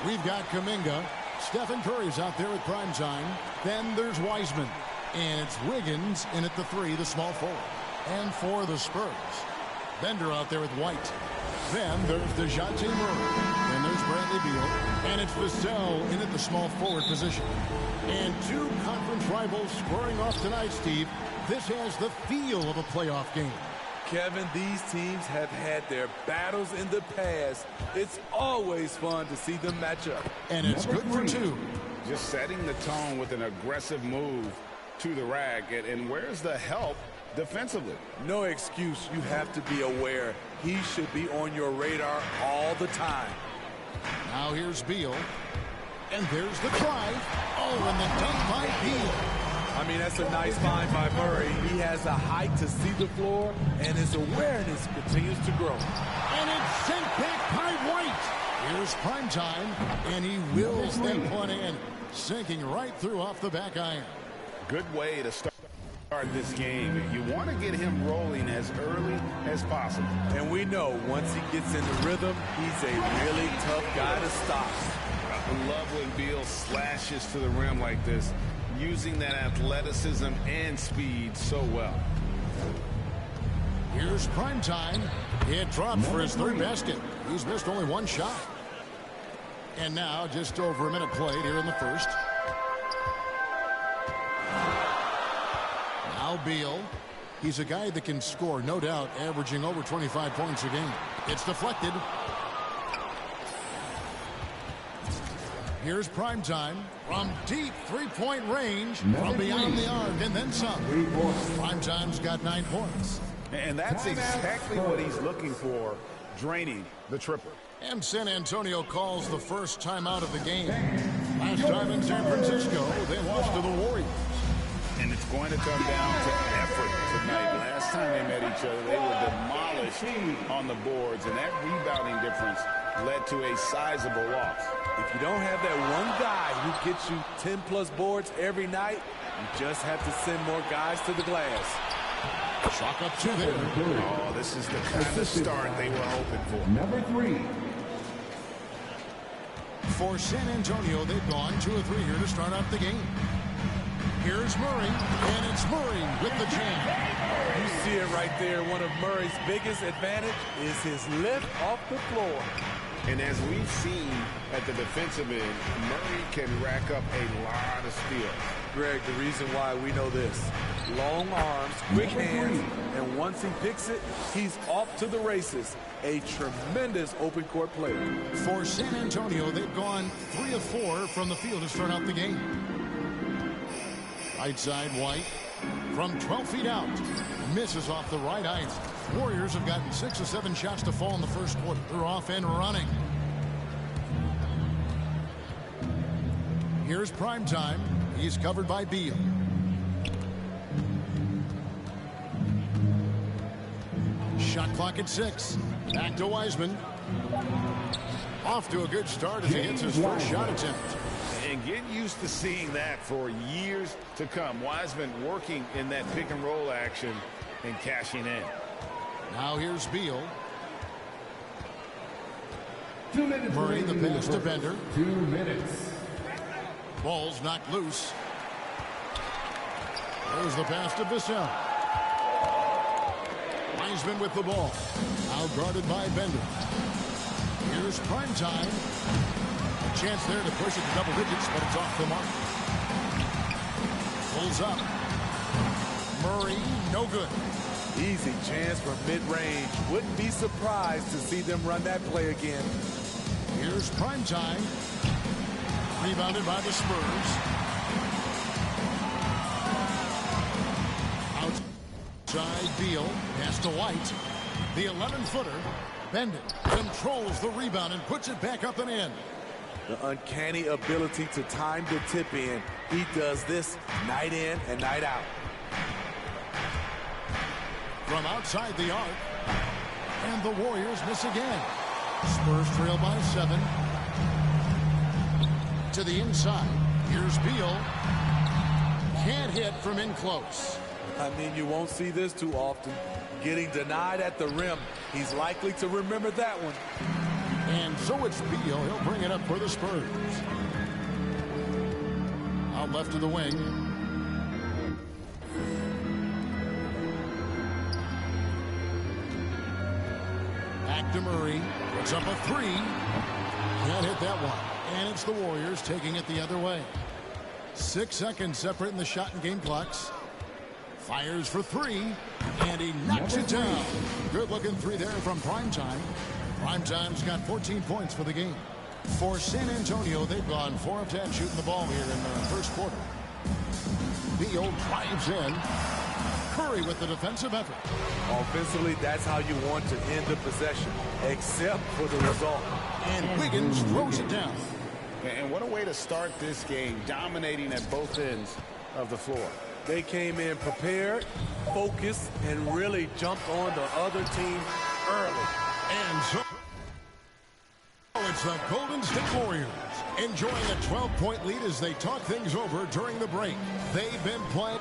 We've got Kuminga. Stephen Curry's out there at prime time. Then there's Wiseman. And it's Wiggins in at the 3, the small forward. And for the Spurs, Bender out there with White. Then there's DeJounte Murray. And there's Bradley Beal. And it's Vassell in at the small forward position. And two conference rivals squaring off tonight, Steve. This has the feel of a playoff game. Kevin, these teams have had their battles in the past. It's always fun to see them match up. And it's good for two. Just setting the tone with an aggressive move to the rack. And where's the help defensively? No excuse. You have to be aware. He should be on your radar all the time. Now here's Beal. And there's the drive. Oh, and the dunk by Beal. I mean, that's a nice find by Murray. He has the height to see the floor, and his awareness continues to grow. And it's sent back by White. Here's prime time, and he wills that one in, sinking right through off the back iron. Good way to start this game. You want to get him rolling as early as possible. And we know once he gets in the rhythm, he's a really tough guy to stop. I love when Beal slashes to the rim like this, using that athleticism and speed so well. Here's prime time. It drops for his third basket. He's missed only one shot. And now just over a minute played here in the first. Now Beal. He's a guy that can score, no doubt, averaging over 25 points a game. It's deflected. Here's prime time from deep three-point range, from beyond the arc, and then some. Prime time's got 9 points. And that's exactly what he's looking for, draining the triple. And San Antonio calls the first timeout of the game. Last time in San Francisco, they lost to the Warriors. And it's going to come down to effort tonight. Last time they met each other, they were demolished on the boards, and that rebounding difference led to a sizable loss. If you don't have that one guy who gets you 10-plus boards every night, you just have to send more guys to the glass. Chalk up 2 there. Oh, this is the kind of start they were hoping for. Number 3. For San Antonio, they've gone 2 or 3 here to start out the game. Here's Murray, and it's Murray with the jam. You see it right there. One of Murray's biggest advantage is his lift off the floor. And as we've seen at the defensive end, Murray can rack up a lot of steals. Greg, the reason why we know this. Long arms, quick hands, and once he picks it, he's off to the races. A tremendous open court player. For San Antonio, they've gone 3 of 4 from the field to start out the game. Right side, White. From 12 feet out. Misses off the right iron. Warriors have gotten 6 or 7 shots to fall in the first quarter. They're off and running. Here's prime time. He's covered by Beal. Shot clock at 6. Back to Wiseman. Off to a good start as he hits his first shot attempt. And get used to seeing that for years to come. Wiseman working in that pick and roll action and cashing in. Now here's Beal. 2 minutes. Murray the pass to Bender. 2 minutes. Ball's knocked loose. There's the pass to Vassell. Wiseman with the ball. Out guarded by Bender. Here's prime time. A chance there to push it to double digits, but it's off the mark. Pulls up. Murray, no good. Easy chance from mid-range. Wouldn't be surprised to see them run that play again. Here's prime time. Rebounded by the Spurs. Outside Beal. Pass to White. The 11-footer. Bendit controls the rebound and puts it back up and in. The uncanny ability to time the tip in. He does this night in and night out. From outside the arc. And the Warriors miss again. Spurs trail by 7. To the inside. Here's Beal. Can't hit from in close. I mean, you won't see this too often. Getting denied at the rim. He's likely to remember that one. And so it's Beal. He'll bring it up for the Spurs. Out left of the wing. Back to Murray. Puts up a 3. Can't hit that one. And it's the Warriors taking it the other way. 6 seconds separating the shot and game clocks. Fires for 3. And he knocks it down. Good looking 3 there from Primetime. Primetime's got 14 points for the game. For San Antonio, they've gone 4 of 10 shooting the ball here in the first quarter. Beal drives in. Curry with the defensive effort. Offensively, that's how you want to end the possession, except for the result. And Wiggins throws it down. And what a way to start this game, dominating at both ends of the floor. They came in prepared, focused, and really jumped on the other team early. And so it's the Golden State Warriors enjoying a 12-point lead as they talk things over during the break. They've been playing.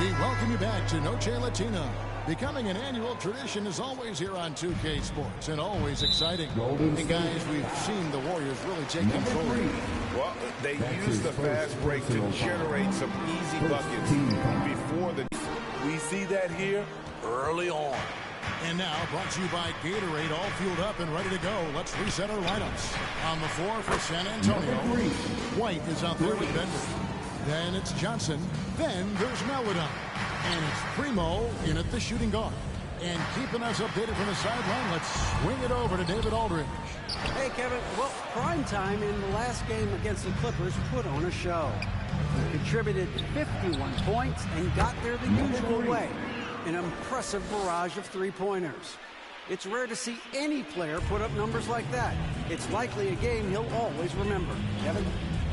We welcome you back to Noche Latino. Becoming an annual tradition is always here on 2K Sports and always exciting. And guys, we've seen the Warriors really take control. Well, they use the fast break to generate some easy buckets before the... We see that here early on. And now, brought to you by Gatorade, all fueled up and ready to go. Let's reset our lineups. On the floor for San Antonio, White is out there with Bender. Then it's Johnson. Then there's Maledon. And it's Primo in at the shooting guard. And keeping us updated from the sideline, let's swing it over to David Aldridge. Hey, Kevin. Well, Primetime in the last game against the Clippers put on a show. He contributed 51 points and got there the usual way. An impressive barrage of three-pointers. It's rare to see any player put up numbers like that. It's likely a game he'll always remember. Kevin?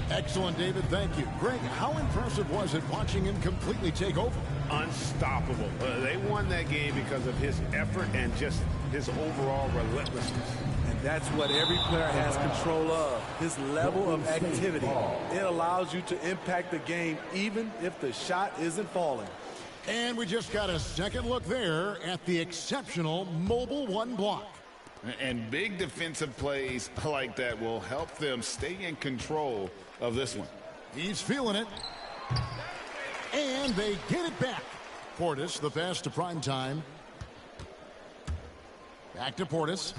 Excellent, David. Thank you. Greg, how impressive was it watching him completely take over? Unstoppable. They won that game because of his effort and just his overall relentlessness. And that's what every player has control of, his level of activity. It allows you to impact the game even if the shot isn't falling. And we just got a second look there at the exceptional Mobile One block. And big defensive plays like that will help them stay in control of this one. He's feeling it. And they get it back. Portis, the pass to Primetime. Back to Portis.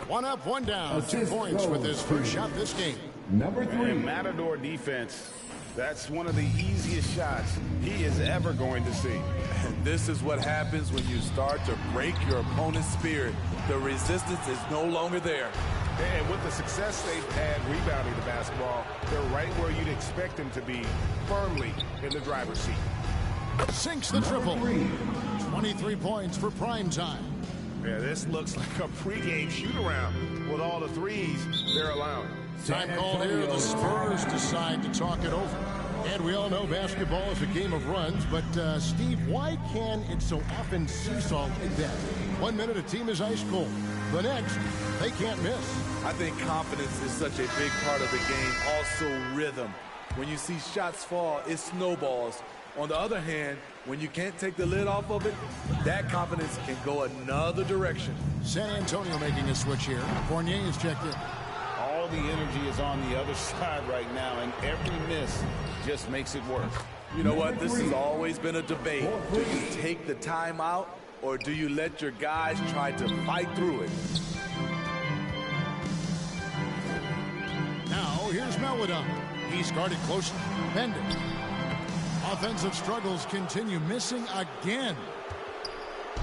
1 up, 1 down. 2 points with his first shot this game. Number 3. Matador defense. That's one of the easiest shots he is ever going to see. And this is what happens when you start to break your opponent's spirit. The resistance is no longer there. And with the success they've had rebounding the basketball, they're right where you'd expect them to be, firmly in the driver's seat. Sinks the triple. 23 points for Primetime. Yeah, this looks like a pregame shoot-around with all the threes they're allowing. Time called here. The Spurs decide to talk it over. And we all know basketball is a game of runs, but Steve, why can it so often seesaw like that? 1 minute a team is ice cold. The next, they can't miss. I think confidence is such a big part of the game. Also rhythm. When you see shots fall, it snowballs. On the other hand, when you can't take the lid off of it, that confidence can go another direction. San Antonio making a switch here. Fournier is checked in. All the energy is on the other side right now, and every miss just makes it worse. You know what? This has always been a debate. Do you take the time out, or do you let your guys try to fight through it? Now, here's Maledon. He's guarded close. Bendit. Offensive struggles continue, missing again.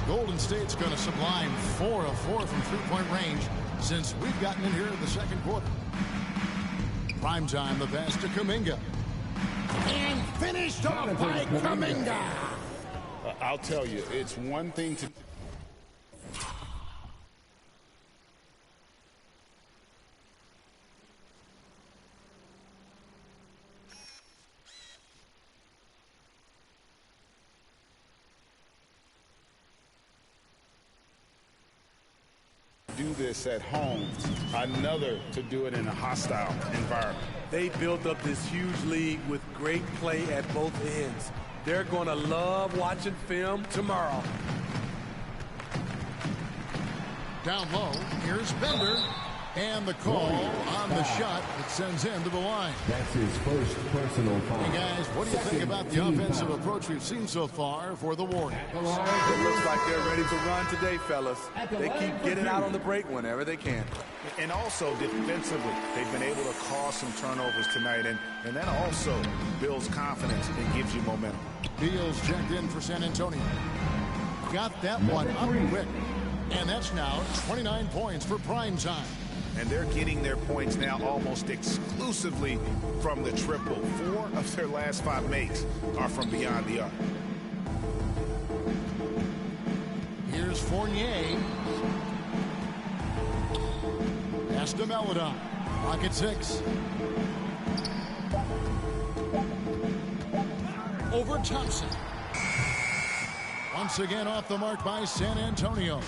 Golden State's going to sublime 4 of 4 from three-point range since we've gotten in here in the second quarter. Primetime, the pass to Kuminga. And finished off by Kuminga. I'll tell you, it's one thing to do this at home, another to do it in a hostile environment. They built up this huge lead with great play at both ends. They're going to love watching film tomorrow. Down low, here's Bender. And the call on the shot that sends him to the line. That's his first personal foul. Hey guys, what do you think about the offensive approach we've seen so far for the Warriors? It looks like they're ready to run today, fellas. They keep getting out on the break whenever they can. And also defensively, they've been able to cause some turnovers tonight, and that also builds confidence and gives you momentum. Beal's checked in for San Antonio. Got that one up quick. And that's now 29 points for prime time. And they're getting their points now almost exclusively from the triple. 4 of their last 5 makes are from beyond the arc. Here's Fournier. Pass to Meladon. Rocket 6. Over Thompson. Once again off the mark by San Antonio.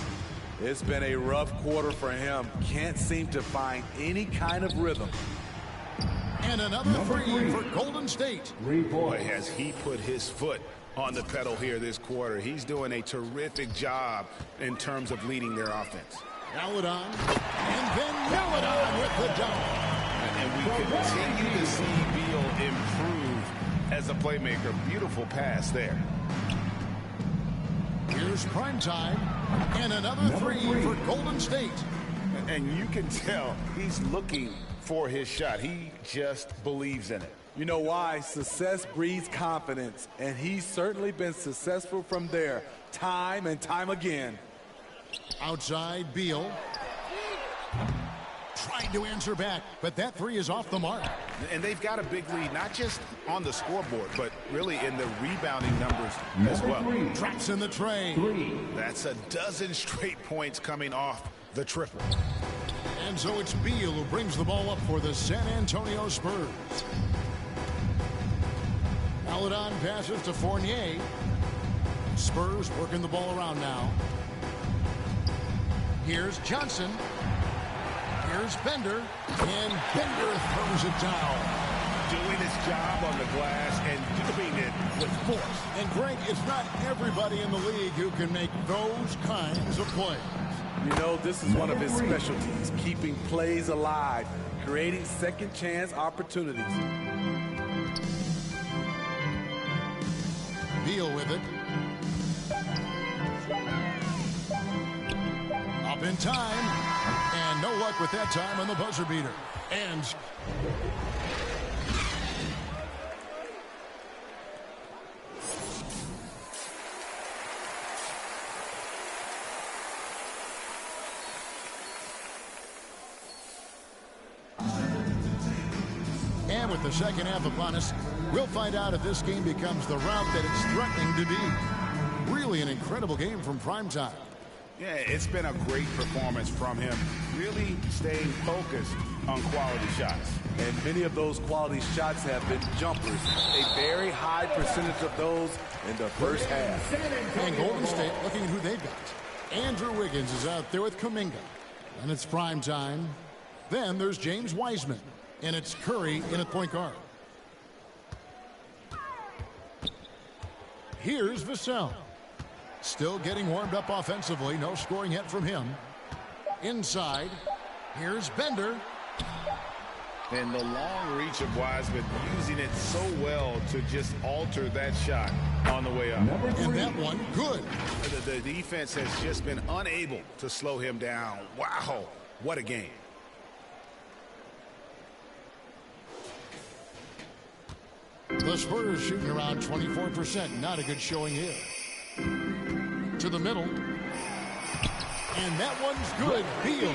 It's been a rough quarter for him. Can't seem to find any kind of rhythm. And another three for Golden State. Boy, has he put his foot on the pedal here this quarter. He's doing a terrific job in terms of leading their offense. Meladon, and then Meladon with the dunk. And we continue to see Beal improve as a playmaker. Beautiful pass there. Here's prime time, and another three for Golden State. And you can tell he's looking for his shot. He just believes in it. You know why? Success breeds confidence, and he's certainly been successful from there, time and time again. Outside, Beal. Trying to answer back, but that three is off the mark. And they've got a big lead, not just on the scoreboard, but really in the rebounding numbers as well. Drops in the tray. That's a dozen straight points coming off the triple. And so it's Beal who brings the ball up for the San Antonio Spurs. Meladon passes to Fournier. Spurs working the ball around now. Here's Johnson. Here's Bender, and Bender throws it down. Doing his job on the glass and doing it with force. And Greg, it's not everybody in the league who can make those kinds of plays. You know, this is one of his specialties, keeping plays alive, creating second chance opportunities. Beal with it. Up in time. And no luck with that time on the buzzer beater. And with the second half upon us, we'll find out if this game becomes the route that it's threatening to be. Really an incredible game from primetime. Yeah, it's been a great performance from him, really staying focused on quality shots. And many of those quality shots have been jumpers. A very high percentage of those in the first half. And Golden State looking at who they've got. Andrew Wiggins is out there with Kuminga. And it's prime time. Then there's James Wiseman. And it's Curry in at point guard. Here's Vassell. Still getting warmed up offensively. No scoring yet from him. Inside. Here's Bender. And the long reach of Wiseman, using it so well to just alter that shot on the way up. And that one, good. The defense has just been unable to slow him down. Wow, what a game. The Spurs shooting around 24%. Not a good showing here. To the middle. And that one's good. Beal.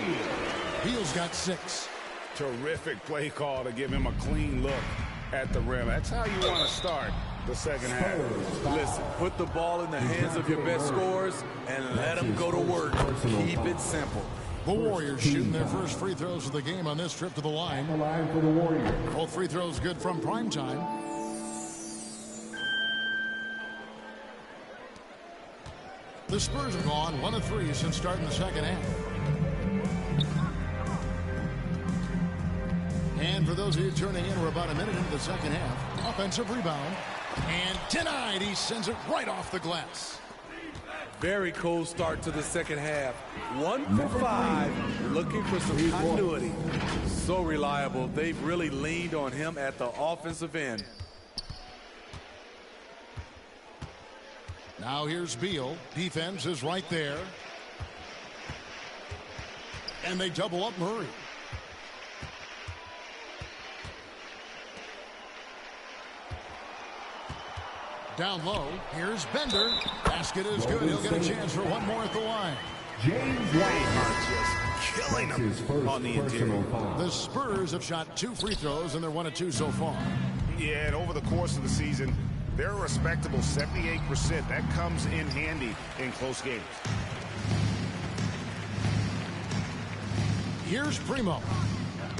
Beal's got 6. Terrific play call to give him a clean look. at the rim. That's how you want to start the second half. Listen, put the ball in the hands of your best scorers and let them go to work. Keep it simple. The Warriors shooting their first free throws of the game on this trip to the line. For the Warriors. Both free throws good from Primetime. The Spurs have gone 1 of 3 since starting the second half. And for those of you turning in, we're about a minute into the second half. Offensive rebound. And denied. He sends it right off the glass. Very cold start to the second half. 1 for 5, looking for some continuity. So reliable. They've really leaned on him at the offensive end. Now here's Beal. Defense is right there. And they double up Murray. Down low, here's Bender. Basket is good. He'll get a chance for one more at the line. James White just killing him on the interior. The Spurs have shot 2 free throws, and they're 1 of 2 so far. Yeah, and over the course of the season, they're a respectable 78%. That comes in handy in close games. Here's Primo.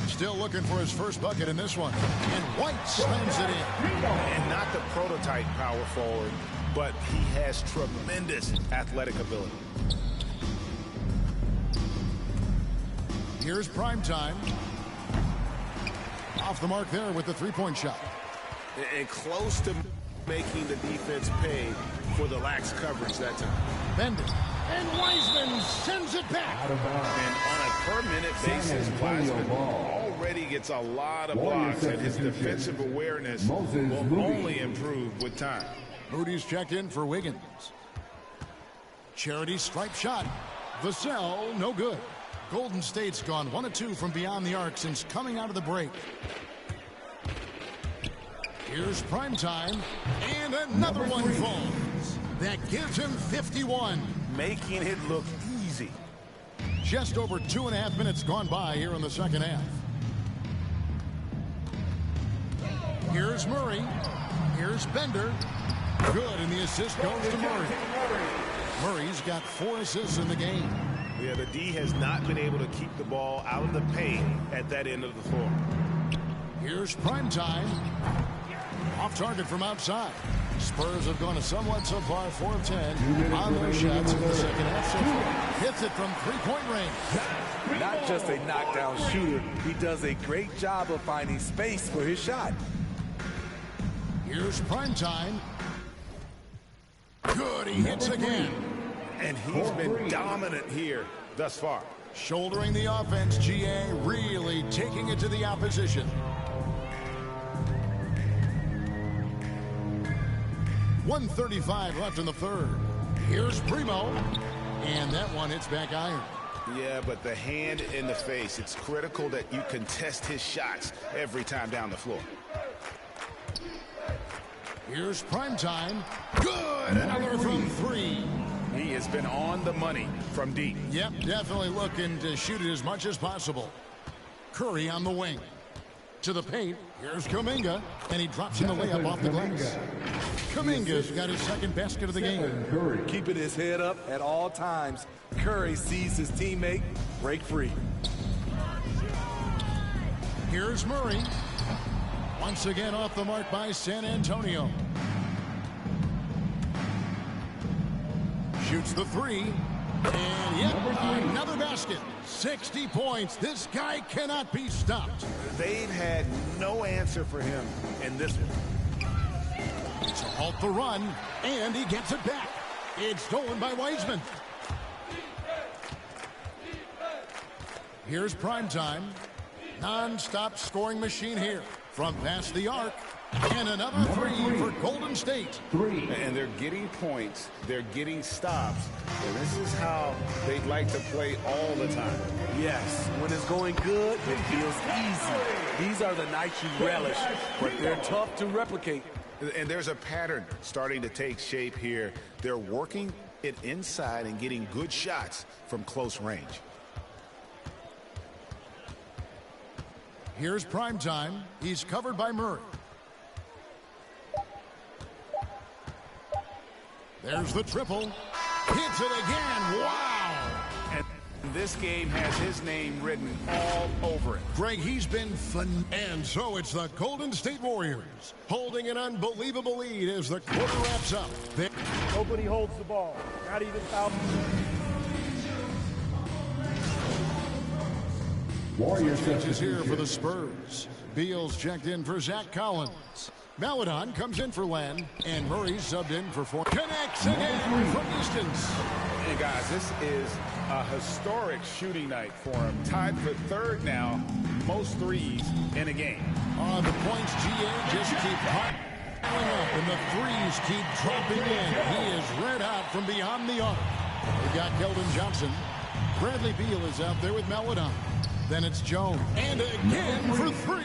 Still looking for his first bucket in this one. And White slams it in. And not the prototype power forward, but he has tremendous athletic ability. Here's Primetime. Off the mark there with the three-point shot. And close to making the defense pay for the lax coverage that time. Bender. And Wiseman sends it back. And on a per-minute basis, Wiseman already gets a lot of blocks, and his defensive awareness will only improve with time. Moody's checked in for Wiggins. Charity stripe shot. Vassell, no good. Golden State's gone 1 of 2 from beyond the arc since coming out of the break. Here's Primetime. And another one falls. That gives him 51. Making it look easy. Just over 2.5 minutes gone by here in the second half. Here's Murray. Here's Bender. Good, and the assist goes to Murray. Murray's got 4 assists in the game. Yeah, the D has not been able to keep the ball out of the paint at that end of the floor. Here's Primetime. Off target from outside. Spurs have gone a somewhat subpar 4 of 10 on their shots in the second half so far. Hits it from 3-point range. Not just a knockdown shooter, he does a great job of finding space for his shot. Here's Primetime. Good, he hits again. And he's been dominant here thus far. Shouldering the offense, GA really taking it to the opposition. 1:35 left in the third. Here's Primo. And that one hits back iron. Yeah, but the hand in the face, it's critical that you contest his shots every time down the floor. Here's Primetime. Good! Another from 3. He has been on the money from deep. Yep, definitely looking to shoot it as much as possible. Curry on the wing. To the paint. Here's Kuminga. And he drops in the layup off the glass. Kuminga's got his second basket of the game. Keeping his head up at all times. Curry sees his teammate break free. Here's Murray. Once again off the mark by San Antonio. Shoots the 3. And yep, another basket. 60 points. This guy cannot be stopped. They've had no answer for him in this one. To halt the run, and he gets it back. It's stolen by Wiseman. Here's Primetime. Non-stop scoring machine here from past the arc. And another 3 for Golden State. 3. And they're getting points. They're getting stops. And this is how they'd like to play all the time. Yes, when it's going good, it feels easy. These are the nights you relish, but they're tough to replicate. And there's a pattern starting to take shape here. They're working it inside and getting good shots from close range. Here's Primetime. He's covered by Murray. There's the triple. Hits it again. Wow. And this game has his name written all over it. Greg, he's been fun. And so it's the Golden State Warriors holding an unbelievable lead as the quarter wraps up. Nobody holds the ball, not even Falcon. Warriors changes here for the Spurs. Beal's checked in for Zach Collins. Maledon comes in for Len, and Murray subbed in for 4. Connects again from distance. And guys, this is a historic shooting night for him. Tied for third now, most threes in a game. On the points, GA just keep piling up, and the threes keep dropping in. He is red hot from beyond the arc. We got Keldon Johnson. Bradley Beal is out there with Maledon. Then it's Jones. And again for 3.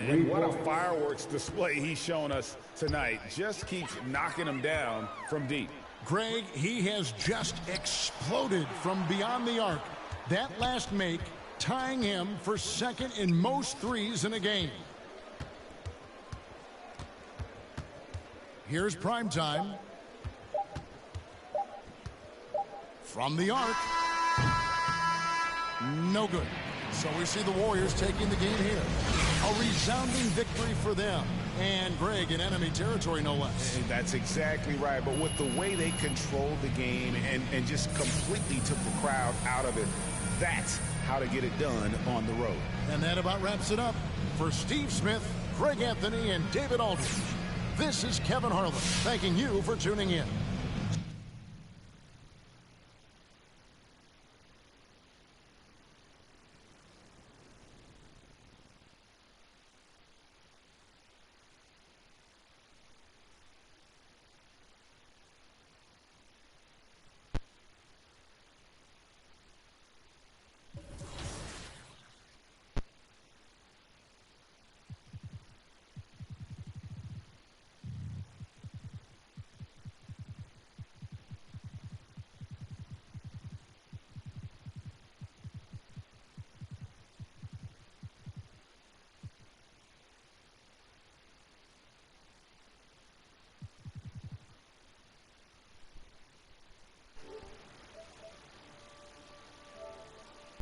And what a fireworks display he's shown us tonight. Just keeps knocking him down from deep. Greg, he has just exploded from beyond the arc. That last make tying him for second in most threes in a game. Here's prime time. From the arc. No good. So we see the Warriors taking the game here. A resounding victory for them. And Greg, in enemy territory, no less. That's exactly right. But with the way they controlled the game and just completely took the crowd out of it, that's how to get it done on the road. And that about wraps it up. For Steve Smith, Greg Anthony, and David Aldridge, this is Kevin Harlan thanking you for tuning in.